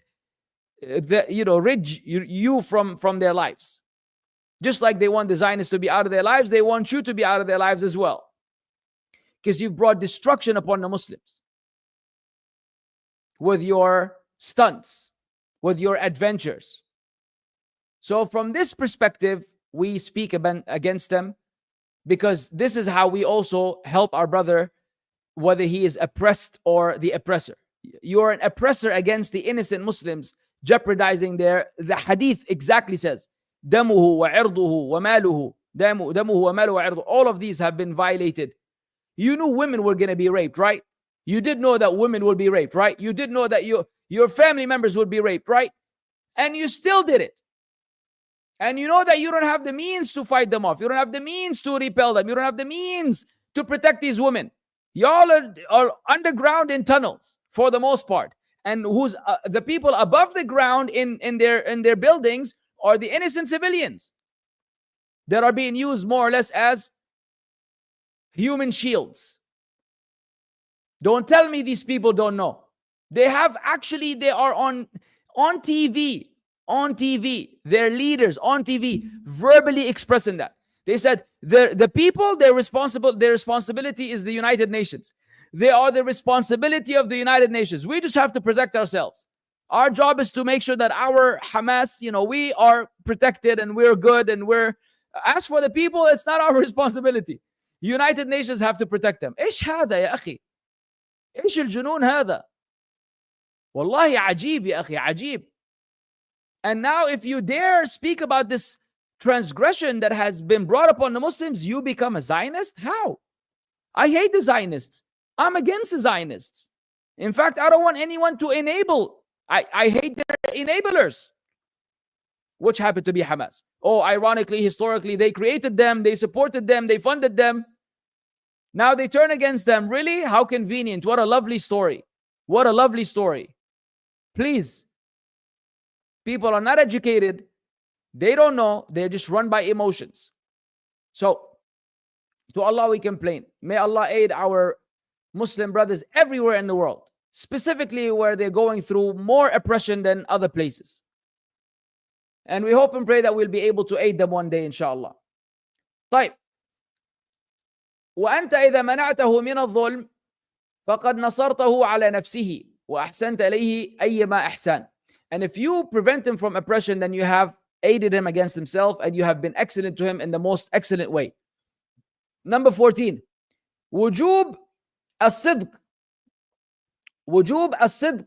A: you from their lives. Just like they want the Zionists to be out of their lives, they want you to be out of their lives as well. Because you've brought destruction upon the Muslims with your stunts, with your adventures. So from this perspective, we speak against them, because this is how we also help our brother, whether he is oppressed or the oppressor. You are an oppressor against the innocent Muslims. jeopardizing the hadith exactly says, damuhu wa irduhu wa maluhu, damuhu wa maluhu wa irduhu. All of these have been violated. You knew women were going to be raped, right? You did know that women will be raped, right? You did know that your family members would be raped, right? And you still did it. And you know that you don't have the means to fight them off. You don't have the means to repel them. You don't have the means to protect these women. Y'all are underground in tunnels for the most part. And who's the people above the ground in their buildings are the innocent civilians that are being used more or less as human shields. Don't tell me these people don't know. They are on TV. On TV, their leaders on TV verbally expressing that. They said the people, their responsibility is the United Nations. They are the responsibility of the United Nations. We just have to protect ourselves. Our job is to make sure that our Hamas, we are protected and we're good and as for the people, it's not our responsibility. United Nations have to protect them. ايش هذا يا أخي؟ ايش الجنون هذا؟ والله عجيب يا أخي، عجيب. And now if you dare speak about this transgression that has been brought upon the Muslims, you become a Zionist? How? I hate the Zionists. I'm against the Zionists. In fact, I don't want anyone to enable. I hate their enablers, which happen to be Hamas. Oh, ironically, historically, they created them, they supported them, they funded them. Now they turn against them. Really? How convenient. What a lovely story. What a lovely story. Please. People are not educated. They don't know. They're just run by emotions. So, to Allah we complain. May Allah aid our Muslim brothers everywhere in the world, specifically where they're going through more oppression than other places. And we hope and pray that we'll be able to aid them one day, inshallah. طيب. وأنت إذا منعته من الظلم فقد نصرته على نفسه وأحسنت إليه أيما إحسان. And if you prevent him from oppression, then you have aided him against himself and you have been excellent to him in the most excellent way. Number 14. وجوب الصدق. وجوب الصدق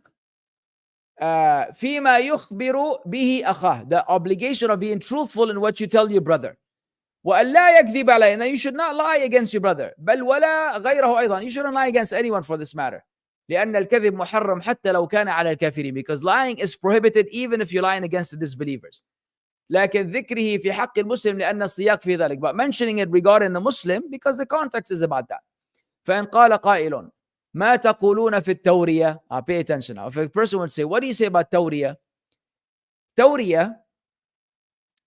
A: فيما يخبر به أخاه. The obligation of being truthful in what you tell your brother. وأن لا يكذب عليه. And you should not lie against your brother. بل ولا غيره أيضا. You shouldn't lie against anyone for this matter. لأن الكذب محرم حتى لو كان على الكافرين. Because lying is prohibited even if you're lying against the disbelievers. لكن ذكره في حق المسلم لأن السياق في ذلك. But mentioning it regarding the Muslim because the context is about that. فإن قال قائل ما تقولون في التورية. Pay attention now. If a person would say, what do you say about تورية? تورية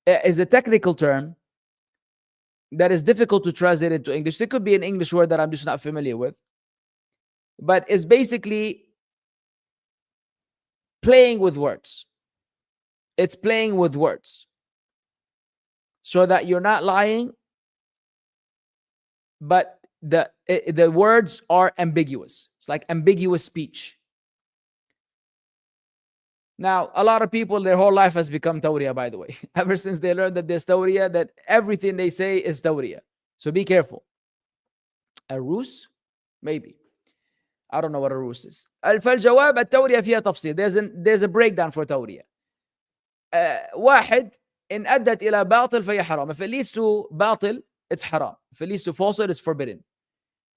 A: is a technical term that is difficult to translate into English. There could be an English word that I'm just not familiar with. But it's basically playing with words. It's playing with words. So that you're not lying, but the words are ambiguous. It's like ambiguous speech. Now, a lot of people, their whole life has become tawriya, by the way. Ever since they learned that there's tawriya, that everything they say is tawriya. So be careful. A ruse? Maybe. I don't know what a ruse is. فالجواب التورية فيها تفصيل. There's a breakdown for تورية. واحد إن أدت إلى باطل فهي حرام. If it leads to باطل, it's haram. If it leads to falsehood, it's forbidden.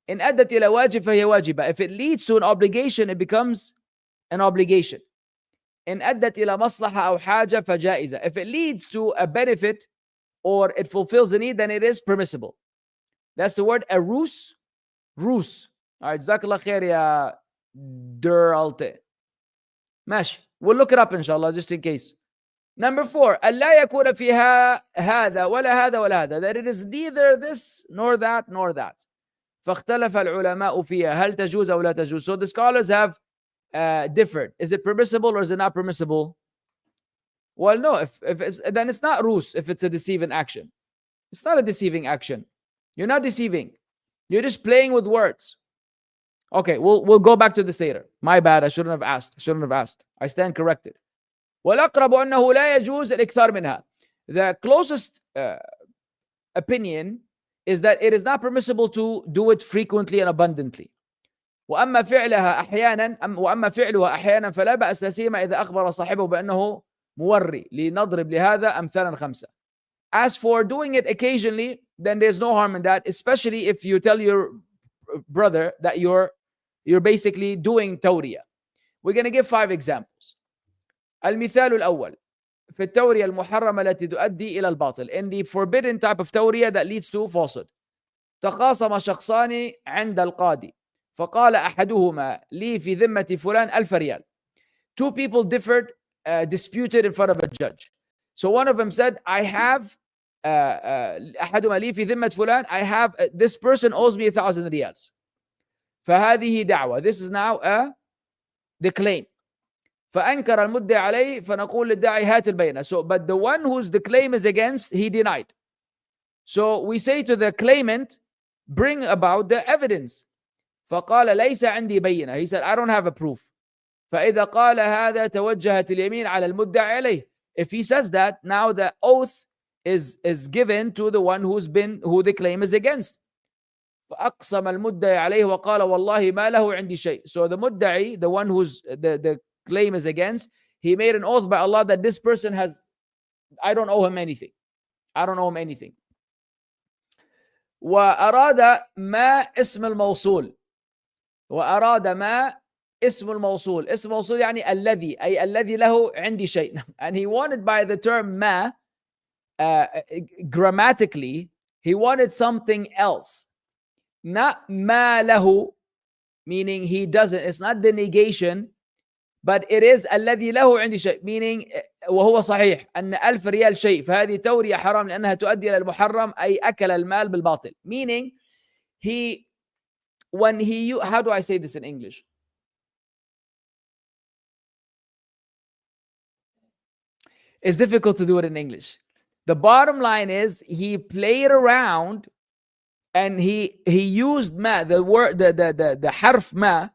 A: إن أدت إلى واجب فهي واجبة. If it leads to an obligation, it becomes an obligation. إن أدت إلى مصلحة أو حاجة فجائزة. If it leads to a benefit or it fulfills a need, then it is permissible. That's the word a ruse. Ruse. All right, جزاك الله خير يا درالتي. ماشي. We'll look it up inshallah just in case. Number 4. ألا يكون فيها هذا ولا هذا ولا هذا. That it is neither this nor that nor that. فاختلف العلماء فيها هل تجوز أو لا تجوز. So the scholars have differed. Is it permissible or is it not permissible? Well, no. If it's, then it's not ruse. If it's a deceiving action, it's not a deceiving action. You're not deceiving. You're just playing with words. Okay, we'll go back to this later. My bad. I shouldn't have asked. I stand corrected. والأقرب أنه لا يجوز الإكثار منها. The closest opinion is that it is not permissible to do it frequently and abundantly. وأما فعلها أحيانا فلا بأس، لا سيما إذا أخبر صاحبه بأنه موري. لنضرب لهذا أمثالا 5. As for doing it occasionally, then there's no harm in that, especially if you tell your brother that you're basically doing tawriyah. We're going to give 5 examples. المثال الأول في التورية المحرمة التي تؤدي إلى الباطل. In the forbidden type of tawriyah that leads to falsehood. تخاصم شخصان عند القاضي فقال أحدهما لي في ذمة فلان 1000 ريال. 2 people disputed in front of a judge. So one of them said, I have أحدهما لي في ذمة فلان, I have this person owes me 1000 riyals. فهذه دعوة. This is now the claim. فأنكر المدعي عليه فنقول للداعي هات البينة. So but the one whose the claim is against, he denied. So we say to the claimant, bring about the evidence. فقال ليس عندي بينة. He said, I don't have a proof. فإذا قال هذا توجهت اليمين على المدعي عليه. If he says that, now the oath is given to the one who the claim is against. فأقسم المدعي عليه وقال والله ما له عندي شيء. So the مدعي, the one who's the claim is against, he made an oath by Allah that this person I don't owe him anything. I don't owe him anything. وأراد ما اسم الموصول. وأراد ما اسم الموصول. اسم الموصول يعني الذي، أي الذي له عندي شيء. And he wanted by the term ما, grammatically, he wanted something else. Not ما له, meaning he doesn't. It's not the negation, but it is الذي له عندي شيء, meaning وهو صحيح أن 1000 ريال شيء. فهذه تورية حرام لأنها تؤدي إلى المحرم، أي أكل المال بالباطل. Meaning how do I say this in English? It's difficult to do it in English. The bottom line is he played around and he used ma. The word, the harf ma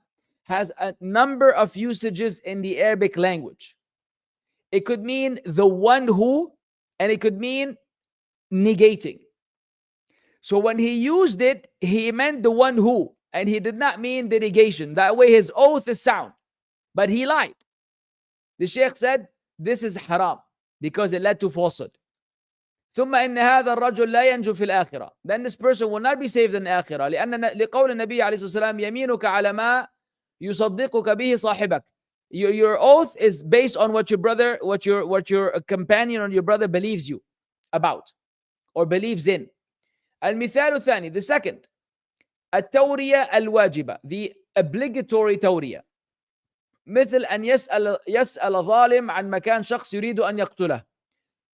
A: has a number of usages in the Arabic language. It could mean the one who, and it could mean negating. So when he used it, he meant the one who, and he did not mean the negation. That way his oath is sound, but he lied. The Shaykh said, this is haram because it led to falsehood. ثم إن هذا الرجل لا ينجو في الآخرة. Then this person will not be saved in the آخرة. لقول النبي عليه الصلاة والسلام يمينك على ما يصدقك به صاحبك. Your oath is based on what your companion or your brother believes you about or believes in. المثال الثاني, the second, التورية الواجبة, the obligatory تورية. مثل أن يسأل ظالم عن مكان شخص يريد أن يقتله.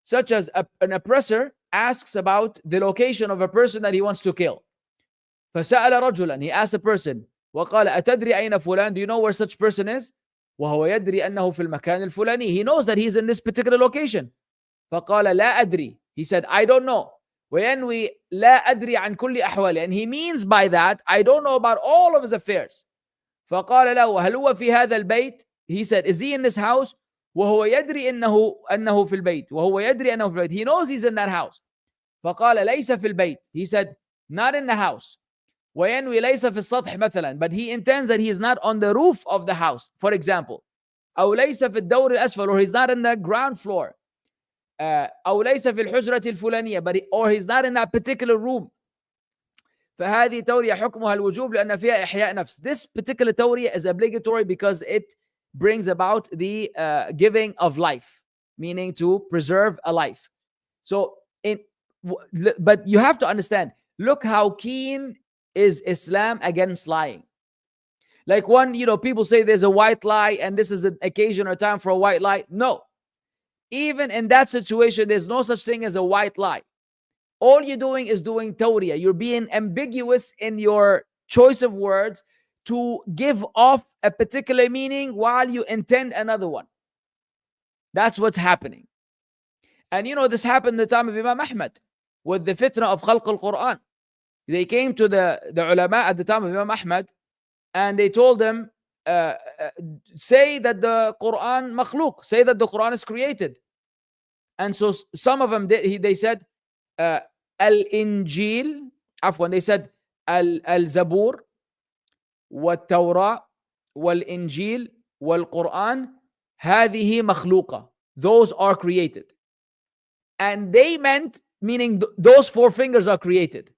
A: Such as an oppressor asks about the location of a person that he wants to kill. فسأل رجلا, he asked a person, وقال أتدري أين فلان? Do you know where such person is? وهو يدري أنه في المكان الفلاني. He knows that he's in this particular location. فقال لا أدري. He said, I don't know. وينوي لا أدري عن كل أحواله. And he means by that, I don't know about all of his affairs. فقال له هل هو في هذا البيت? He said, is he in this house? وهو يدري أنه في البيت. وهو يدري أنه في البيت. He knows he's in that house. فقال ليس في البيت. He said, not in the house. وينوي ليس في السطح مثلا. But he intends that he is not on the roof of the house, for example. أو ليس في الدور الأسفل, or he's not in the ground floor. أو ليس في الحجرة الفلانية, or he's not in that particular room. فهذه تورية حكمها الوجوب لأن فيها إحياء نفس. This particular تورية is obligatory because it brings about the giving of life, meaning to preserve a life. So, but you have to understand, look how keen is Islam against lying. Like people say there's a white lie and this is an occasion or time for a white lie. No. Even in that situation, there's no such thing as a white lie. All you're doing is doing tawriyah. You're being ambiguous in your choice of words to give off a particular meaning while you intend another one. That's what's happening. And this happened at the time of Imam Ahmad with the fitna of khalq al-Quran. They came to the ulama at the time of Imam Ahmad and they told them, say that the Quran makhluk, say that the Quran is created. And so some of them they said al-Injil, they said al-Zabur, والتوراة والإنجيل والقرآن هذه مخلوقة. Those are created. And they meant, meaning those four fingers are created.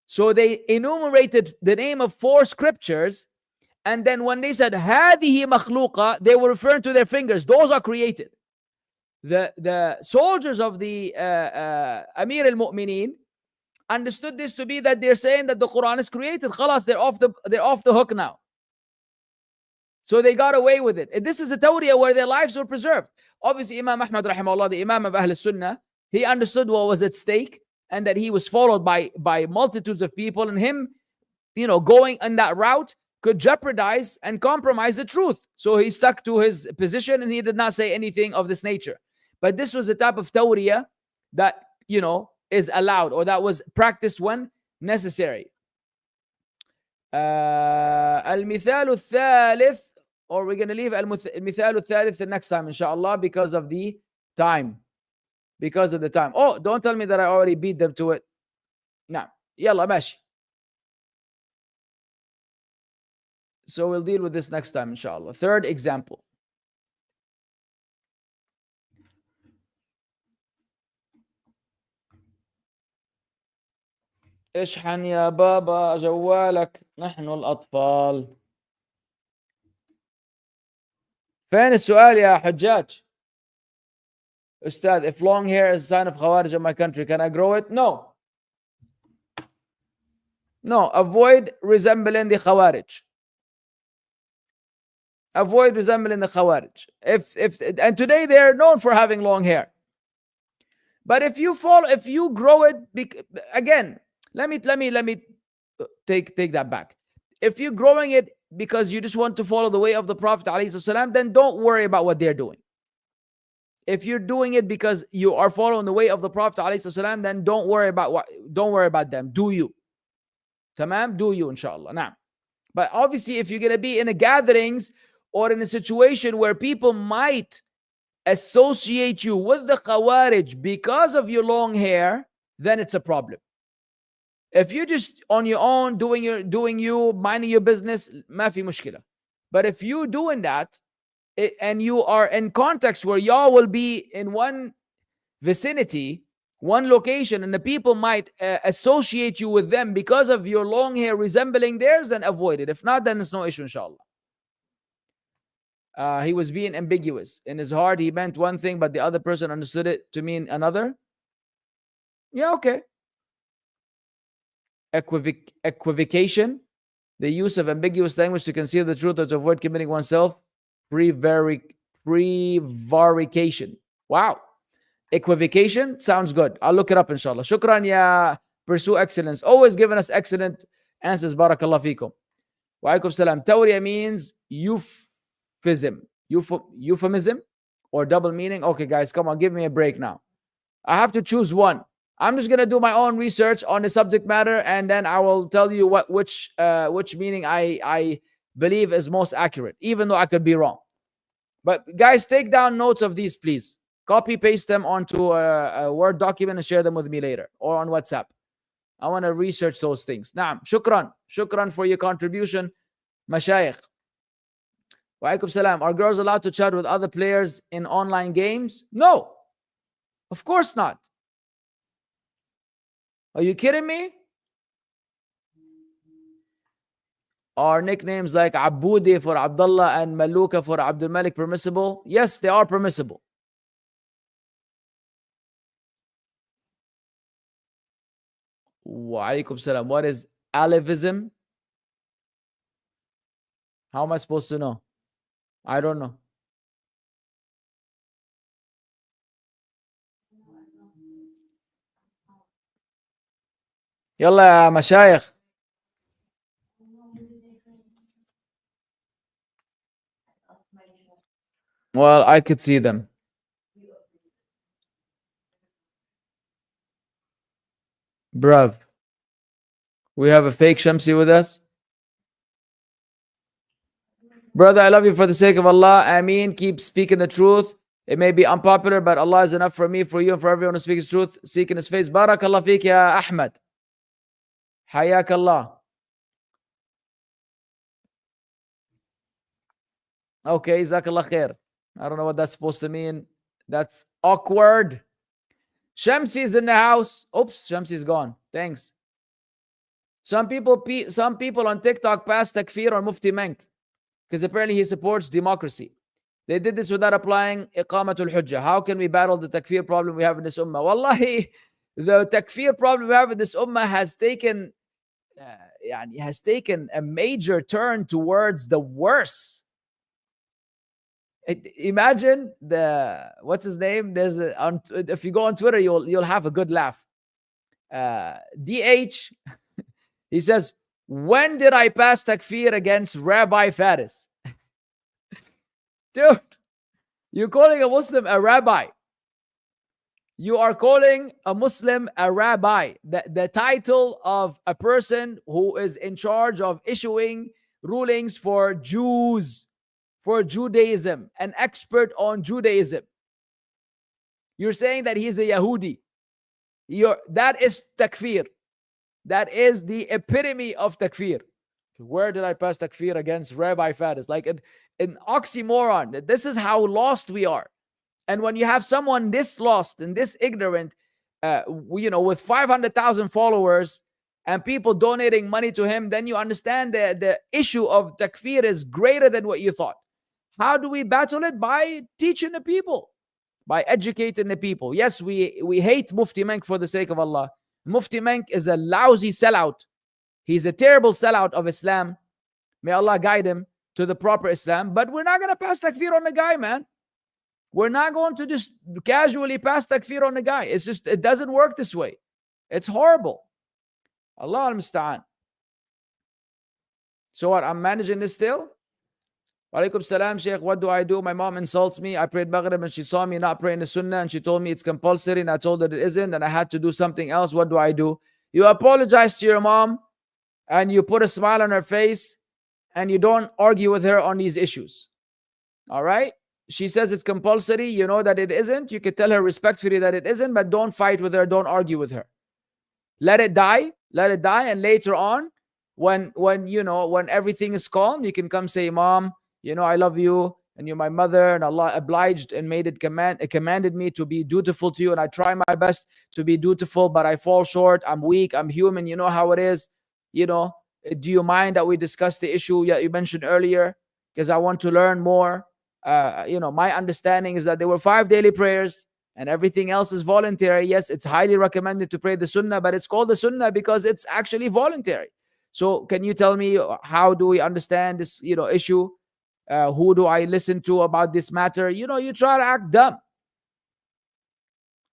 A: So they enumerated the name of four scriptures, and then when they said هذه مخلوقة, they were referring to their fingers. Those are created. The soldiers of the Amir al-Mu'mineen understood this to be that they're saying that the Quran is created. Khalas, they're off the hook now. So they got away with it. And this is a tawriyah where their lives were preserved. Obviously, Imam Ahmad rahimahullah, the Imam of Ahl Sunnah, he understood what was at stake and that he was followed by multitudes of people, and him, going on that route could jeopardize and compromise the truth. So he stuck to his position and he did not say anything of this nature. But this was a type of tawriyah that, is allowed, or that was practiced when necessary. المثال الثالث, or we're going to leave المثال الثالث the next time, inshallah, because of the time. Because of the time. Oh, don't tell me that I already beat them to it. No. Yalla, ماشي. So we'll deal with this next time, inshallah. Third example. اشحن يا بابا جوالك نحن الأطفال. فين السؤال يا حجاج؟ Ustad, if long hair is a sign of Khawarij in my country, can I grow it? No. No, avoid resembling the Khawarij. Avoid resembling the Khawarij. And today they are known for having long hair. But if you grow it, again, let me take that back. If you're growing it because you just want to follow the way of the Prophet ﷺ, then don't worry about what they're doing. If you're doing it because you are following the way of the Prophet ﷺ, then don't worry about them. Do you? Tamam? Do you, inshallah. Nah. But obviously, if you're going to be in a gatherings or in a situation where people might associate you with the Khawarij because of your long hair, then it's a problem. If you're just on your own, doing you, minding your business, ma fi mushkila. But if you're doing that, and you are in context where y'all will be in one vicinity, one location, and the people might associate you with them because of your long hair resembling theirs, then avoid it. If not, then it's no issue, inshallah. He was being ambiguous. In his heart, he meant one thing, but the other person understood it to mean another. Yeah, okay. Equivocation, the use of ambiguous language to conceal the truth or to avoid committing oneself. Prevarication. Wow. Equivocation sounds good. I'll look it up, inshallah. Shukran, ya pursue excellence. Always giving us excellent answers. Barakallah fikum. Wa alaikum salam. Tawriya means euphemism. Euphemism or double meaning. Okay, guys, come on, give me a break now. I have to choose one. I'm just gonna do my own research on the subject matter, and then I will tell you which meaning I believe is most accurate, even though I could be wrong. But guys, take down notes of these, please. Copy paste them onto a Word document and share them with me later or on WhatsApp. I want to research those things. Naam, shukran for your contribution, Mashayikh. Wa alaikum salam. Are girls allowed to chat with other players in online games? No, of course not. Are you kidding me? Are nicknames like Aboudi for Abdullah and Maluka for Abdul Malik permissible? Yes, they are permissible. Wa alaikum salam. What is alevism? How am I supposed to know? I don't know. Yalla ya mashayikh. Well, I could see them. Bruv. We have a fake Shamsi with us. Brother, I love you for the sake of Allah. Ameen. Keep speaking the truth. It may be unpopular, but Allah is enough for me, for you, and for everyone who speaks the truth, seeking His face. Barakallah feek ya Ahmad. Hayak Allah. Okay, Jazakallah khair. I don't know what that's supposed to mean. That's awkward. Shamsi is in the house. Oops, Shamsi's gone. Thanks. Some people on TikTok pass takfir on Mufti Menk because apparently he supports democracy. They did this without applying iqamatul hujjah. How can we battle the takfir problem we have in this ummah? Wallahi, the takfir problem we have in this ummah has taken a major turn towards the worse. Imagine what's his name? If you go on Twitter, you'll have a good laugh. DH, he says, when did I pass takfir against Rabbi Faris? Dude, you're calling a Muslim a rabbi. You are calling a Muslim a rabbi. The title of a person who is in charge of issuing rulings for Jews, for Judaism, an expert on Judaism. You're saying that he's a Yahudi. That is takfir. That is the epitome of takfir. Where did I pass takfir against Rabbi Faris? Like an oxymoron. This is how lost we are. And when you have someone this lost and this ignorant, with 500,000 followers and people donating money to him, then you understand the issue of takfir is greater than what you thought. How do we battle it? By teaching the people, by educating the people. Yes, we hate Mufti Menk for the sake of Allah. Mufti Menk is a lousy sellout. He's a terrible sellout of Islam. May Allah guide him to the proper Islam. But we're not going to pass takfir on the guy, man. We're not going to just casually pass takfir on the guy. It doesn't work this way. It's horrible. Allah al-Musta'an. So what? I'm managing this still? Walaikum salam, Shaykh. What do I do? My mom insults me. I prayed Maghrib and she saw me not praying the Sunnah and she told me it's compulsory and I told her it isn't and I had to do something else. What do I do? You apologize to your mom and you put a smile on her face and you don't argue with her on these issues. All right? She says it's compulsory. You know that it isn't. You can tell her respectfully that it isn't, but don't fight with her. Don't argue with her. Let it die. Let it die. And later on, when everything is calm, you can come say, Mom, I love you and you're my mother and Allah obliged and it commanded me to be dutiful to you and I try my best to be dutiful, but I fall short. I'm weak. I'm human. You know how it is. Do you mind that we discuss the issue that you mentioned earlier? Because I want to learn more. My understanding is that there were 5 daily prayers and everything else is voluntary. Yes, it's highly recommended to pray the Sunnah, but it's called the Sunnah because it's actually voluntary. So can you tell me how do we understand this, issue? Who do I listen to about this matter? You try to act dumb.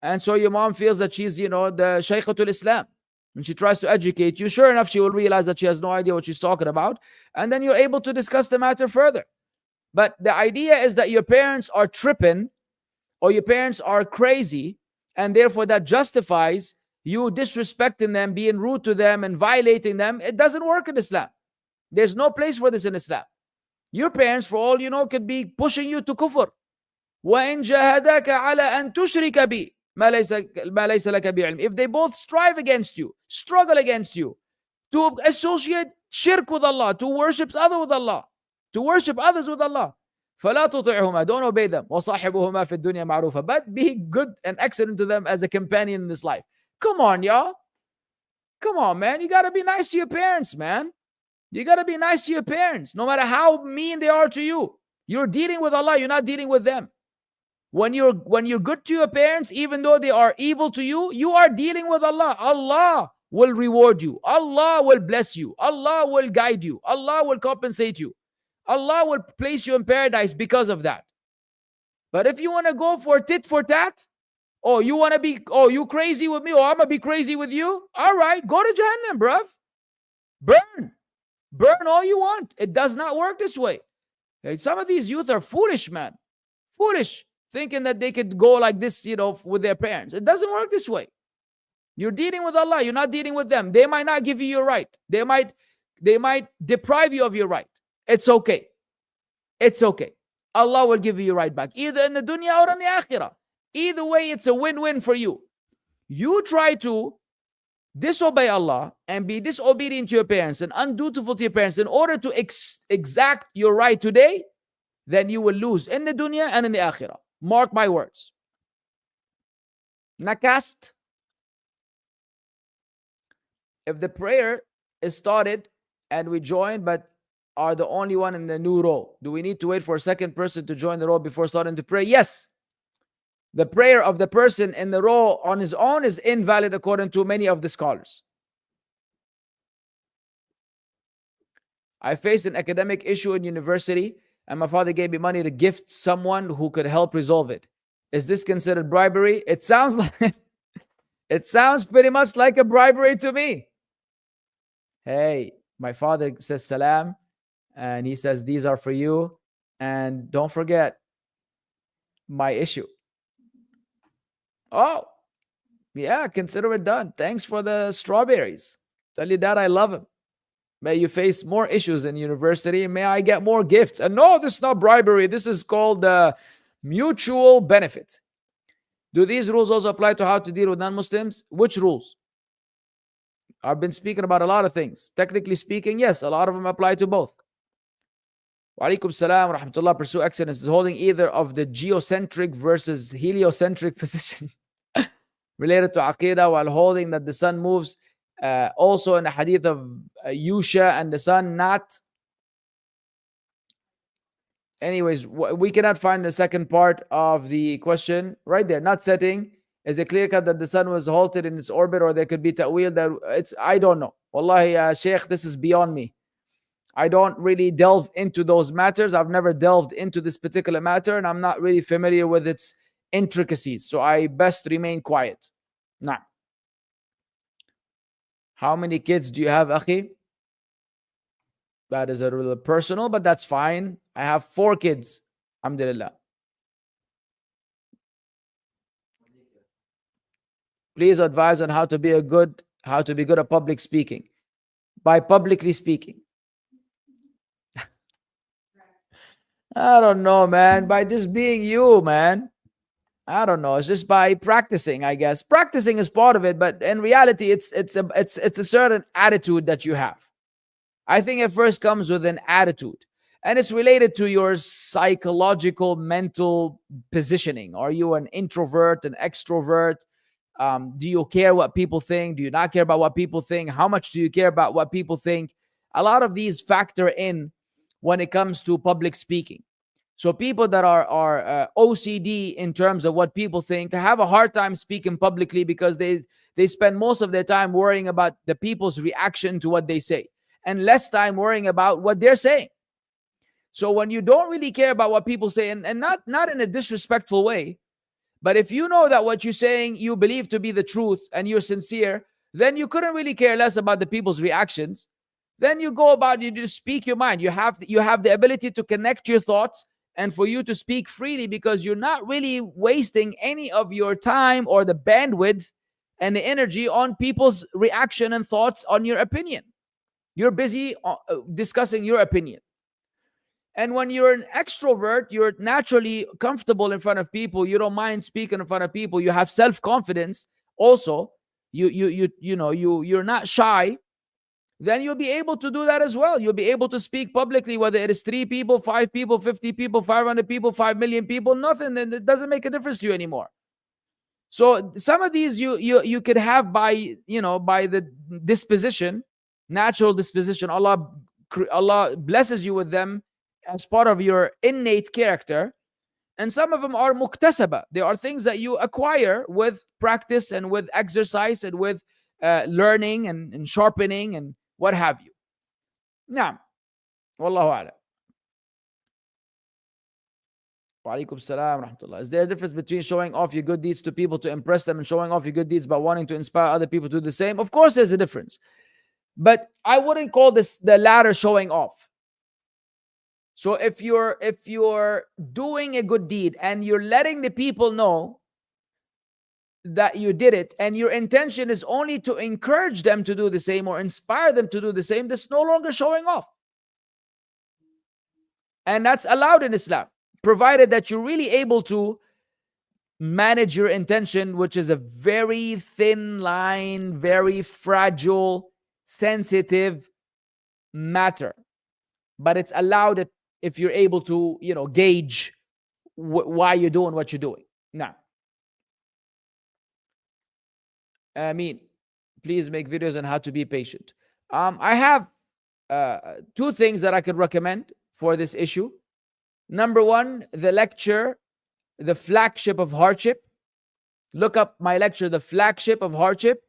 A: And so your mom feels that she's, the Shaykhatul Islam. And she tries to educate you. Sure enough, she will realize that she has no idea what she's talking about. And then you're able to discuss the matter further. But the idea is that your parents are tripping or your parents are crazy. And therefore that justifies you disrespecting them, being rude to them and violating them. It doesn't work in Islam. There's no place for this in Islam. Your parents, for all you know, could be pushing you to kufr. وَإِن جَاهَدَاكَ عَلَىٰ أَن تُشْرِكَ بِي مَا لَيْسَ لَكَ بِعِلْمٍ. If they both strive against you, struggle against you, to associate shirk with Allah, to worship others with Allah, فَلَا تُطِعْهُمَا. Don't obey them. وَصَاحِبُهُمَا فِي الدُّنْيَا مَعْرُوفًا. But be good and excellent to them as a companion in this life. Come on, y'all. Come on, man. You got to be nice to your parents, man. You got to be nice to your parents, no matter how mean they are to you. You're dealing with Allah. You're not dealing with them. When you're good to your parents, even though they are evil to you, you are dealing with Allah. Allah will reward you. Allah will bless you. Allah will guide you. Allah will compensate you. Allah will place you in paradise because of that. But if you want to go for tit for tat, you crazy with me, or I'm going to be crazy with you, all right, go to Jahannam, bruv. Burn all you want. It does not work this way. Some of these youth are foolish, man. Foolish. Thinking that they could go like this, with their parents. It doesn't work this way. You're dealing with Allah. You're not dealing with them. They might not give you your right. They might deprive you of your right. It's okay. It's okay. Allah will give you your right back. Either in the dunya or in the akhirah. Either way, it's a win-win for you. You try to disobey Allah and be disobedient to your parents and undutiful to your parents in order to exact your right today, then you will lose in the dunya and in the akhirah. Mark my words. Nakast. If the prayer is started and we join but are the only one in the new row, do we need to wait for a second person to join the row before starting to pray? Yes. The prayer of the person in the row on his own is invalid according to many of the scholars. I faced an academic issue in university and my father gave me money to gift someone who could help resolve it. Is this considered bribery? It sounds like it sounds pretty much like a bribery to me. Hey, my father says salam and he says these are for you and don't forget my issue. Oh, yeah, consider it done. Thanks for the strawberries. Tell your dad I love him. May you face more issues in university. May I get more gifts. And no, this is not bribery. This is called mutual benefit. Do these rules also apply to how to deal with non-Muslims? Which rules? I've been speaking about a lot of things. Technically speaking, yes, a lot of them apply to both. Wa alaikum salam wa rahmatullah. Pursue excellence is holding either of the geocentric versus heliocentric position related to Aqeedah while holding that the sun moves. Also in the hadith of Yusha and the sun not. Anyways, we cannot find the second part of the question. Right there, not setting. Is it clear cut that the sun was halted in its orbit, or there could be ta'wil that it's, I don't know. Wallahi, Shaykh, this is beyond me. I don't really delve into those matters. I've never delved into this particular matter, and I'm not really familiar with its intricacies. So I best remain quiet. Nah. How many kids do you have, Akhi? That is a little personal, but that's fine. I have 4 kids. Alhamdulillah. Please advise on how to be good at public speaking. By publicly speaking. I don't know, man. By just being you, man. I don't know. It's just by practicing, I guess. Practicing is part of it, but in reality, it's a certain attitude that you have. I think it first comes with an attitude, and it's related to your psychological, mental positioning. Are you an introvert, an extrovert? Do you care what people think? Do you not care about what people think? How much do you care about what people think? A lot of these factor in when it comes to public speaking. So people that are OCD in terms of what people think have a hard time speaking publicly because they spend most of their time worrying about the people's reaction to what they say and less time worrying about what they're saying. So when you don't really care about what people say, and not in a disrespectful way, but if you know that what you're saying you believe to be the truth and you're sincere, then you couldn't really care less about the people's reactions. Then you go about, you just speak your mind. You have the ability to connect your thoughts and for you to speak freely because you're not really wasting any of your time or the bandwidth and the energy on people's reaction and thoughts on your opinion. You're busy discussing your opinion. And when you're an extrovert, you're naturally comfortable in front of people. You don't mind speaking in front of people. You have self-confidence. Also, you're not shy. Then you'll be able to do that as well. You'll be able to speak publicly, whether it is 3 people, 5 people, 50 people, 500 people, 5 million people, nothing. And it doesn't make a difference to you anymore. So some of these you could have by the disposition, natural disposition. Allah blesses you with them as part of your innate character. And some of them are muktasaba. They are things that you acquire with practice and with exercise and with learning and sharpening and what have you. Naam. Wallahu a'lam. Wa alaikum salam wa rahmatullah. Is there a difference between showing off your good deeds to people to impress them and showing off your good deeds by wanting to inspire other people to do the same? Of course there's a difference. But I wouldn't call this the latter showing off. So if you're doing a good deed and you're letting the people know that you did it and your intention is only to encourage them to do the same or inspire them to do the same, that's no longer showing off. And that's allowed in Islam, provided that you're really able to manage your intention, which is a very thin line, very fragile, sensitive matter. But it's allowed if you're able to, gauge why you're doing what you're doing. Now, Ameen, please make videos on how to be patient. I have two things that I could recommend for this issue. Number one, the lecture, The Flagship of Hardship. Look up my lecture, The Flagship of Hardship,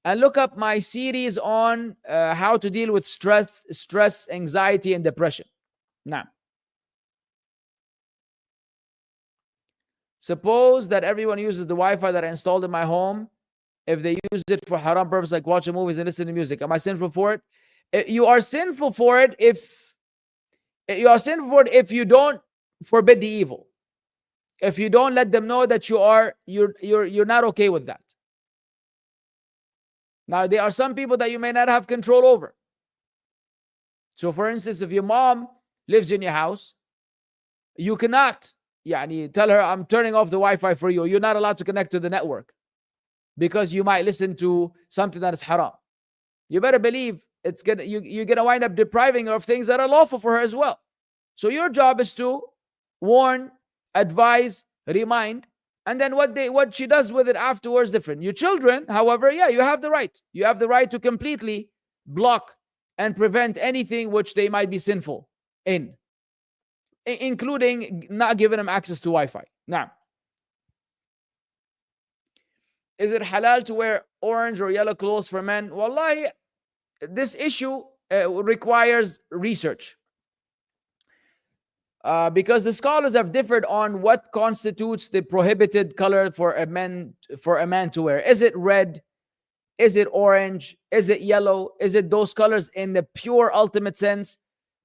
A: and look up my series on how to deal with stress, anxiety, and depression. Now, suppose that everyone uses the Wi-Fi that I installed in my home. If they use it for haram purpose, like watching movies and listening to music, am I sinful for it? You are sinful for it if you don't forbid the evil. If you don't let them know that you're not okay with that. Now, there are some people that you may not have control over. So, for instance, if your mom lives in your house, you cannot tell her, I'm turning off the Wi-Fi for you. You're not allowed to connect to the network because you might listen to something that is haram. You better believe you're gonna wind up depriving her of things that are lawful for her as well. So your job is to warn, advise, remind, and then what she does with it afterwards is different. Your children, however, you have the right. You have the right to completely block and prevent anything which they might be sinful in, including not giving them access to Wi-Fi. Now, is it halal to wear orange or yellow clothes for men? Wallahi, this issue requires research. Because the scholars have differed on what constitutes the prohibited color for a man to wear. Is it red? Is it orange? Is it yellow? Is it those colors in the pure ultimate sense?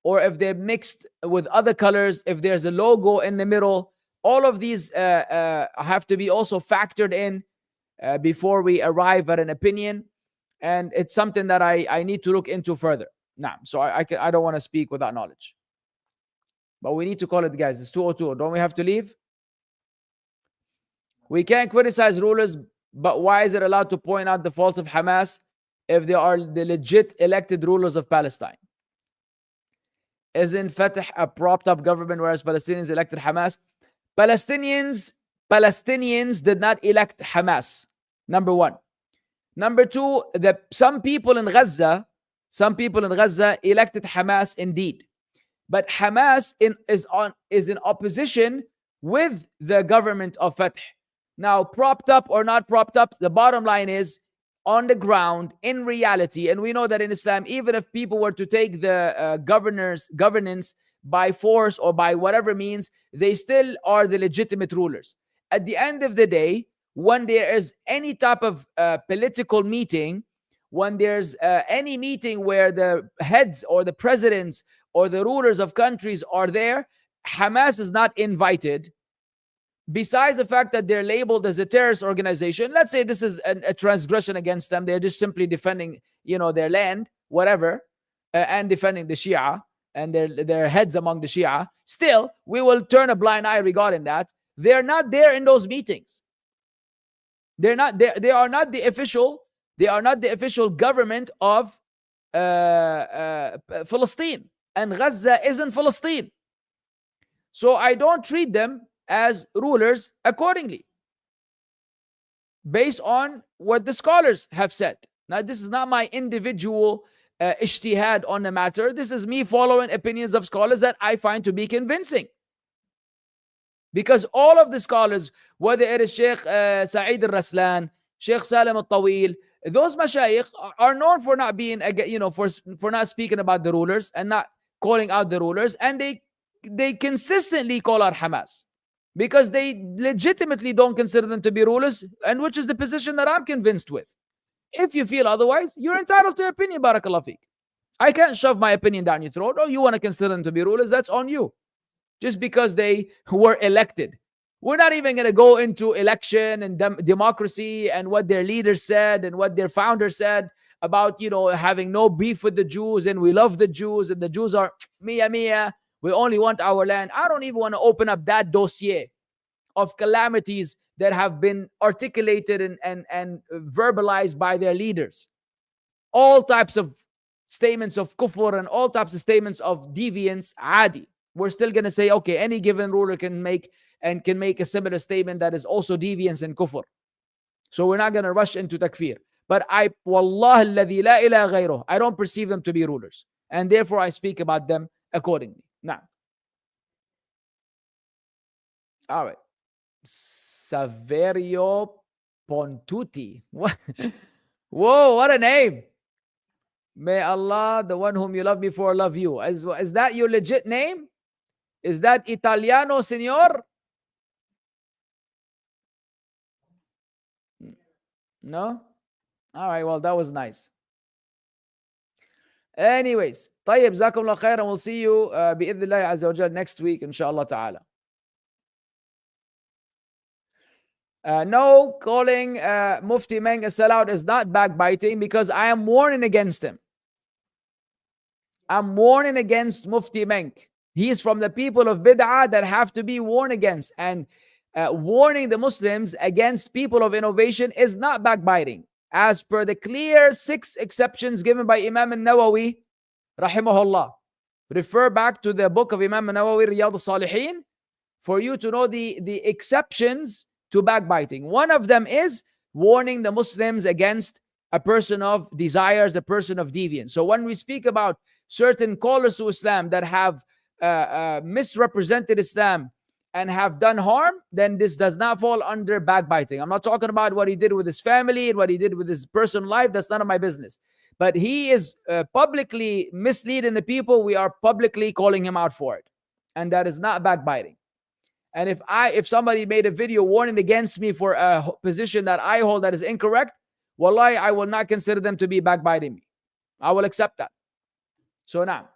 A: Or if they're mixed with other colors, if there's a logo in the middle, all of these have to be also factored in before we arrive at an opinion. And it's something that I need to look into further. Now, so I don't want to speak without knowledge. But we need to call it, guys. It's 2:02. Don't we have to leave? We can't criticize rulers, but why is it allowed to point out the faults of Hamas if they are the legit elected rulers of Palestine? Isn't Fatah a propped up government, whereas Palestinians elected Hamas? Palestinians did not elect Hamas. Number one. Number two, some people in Gaza elected Hamas indeed. But Hamas is in opposition with the government of Fatah. Now, propped up or not propped up, the bottom line is, on the ground, in reality, and we know that in Islam, even if people were to take the governance by force or by whatever means, they still are the legitimate rulers. At the end of the day, when there is any type of political meeting, when there's any meeting where the heads or the presidents or the rulers of countries are there, Hamas is not invited. Besides the fact that they're labeled as a terrorist organization, let's say this is a transgression against them. They're just simply defending, their land, whatever, and defending the Shia and their heads among the Shia. Still, we will turn a blind eye regarding that. They're not there in those meetings. They're not there. They are not the official. They are not the official government of Palestine. And Gaza isn't Palestine. So I don't treat them as rulers accordingly, based on what the scholars have said. Now, this is not my individual ijtihad on the matter. This is me following opinions of scholars that I find to be convincing. Because all of the scholars, whether it is Shaykh Sa'id al-Raslan, Shaykh Salim al-Tawil, those mashayikh are known for not being, for not speaking about the rulers and not calling out the rulers, and they consistently call out Hamas because they legitimately don't consider them to be rulers, and which is the position that I'm convinced with. If you feel otherwise, you're entitled to your opinion, barakallah feek. I can't shove my opinion down your throat. Oh, you want to consider them to be rulers, that's on you. Just because they were elected. We're not even going to go into election and democracy and what their leaders said and what their founder said about, having no beef with the Jews and we love the Jews and the Jews are mia mia. We only want our land. I don't even want to open up that dossier of calamities that have been articulated and verbalized by their leaders. All types of statements of kufr and all types of statements of deviance, adi. we're still going to say, okay, any given ruler can make a similar statement that is also deviance and kufr. So we're not going to rush into takfir. But wallah alladhi la ilaha ghayruh, I don't perceive them to be rulers. And therefore I speak about them accordingly. Now, all right. Saverio Pontuti. What? Whoa, what a name. May Allah, the one whom you love me for, love you. Is that your legit name? Is that Italiano, senor? No? All right, well, that was nice. Anyways, طيب, جزاكم الله خير, and we'll see you بإذن الله عز وجل next week, inshallah ta'ala. No, calling Mufti Meng a sellout is not backbiting, because I am warning against him. I'm warning against Mufti Meng. He is from the people of bid'ah that have to be warned against. And warning the Muslims against people of innovation is not backbiting. As per the clear 6 exceptions given by Imam An-Nawawee, rahimahullah. Refer back to the book of Imam An-Nawawee, Riyadh Al-Salihin, for you to know the exceptions to backbiting. One of them is warning the Muslims against a person of desires, a person of deviance. So when we speak about certain callers to Islam that have misrepresented Islam and have done harm, then this does not fall under backbiting. I'm not talking about what he did with his family and what he did with his personal life. That's none of my business. But he is publicly misleading the people. We are publicly calling him out for it. And that is not backbiting. And if somebody made a video warning against me for a position that I hold that is incorrect, wallahi, I will not consider them to be backbiting me. I will accept that. So now,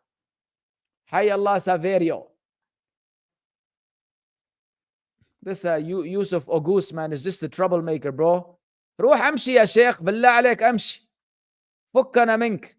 A: Hayya Allah Saverio. This Yusuf August, man, is just a troublemaker, bro. روح امشي يا شيخ, بالله عليك امشي. فكنا منك.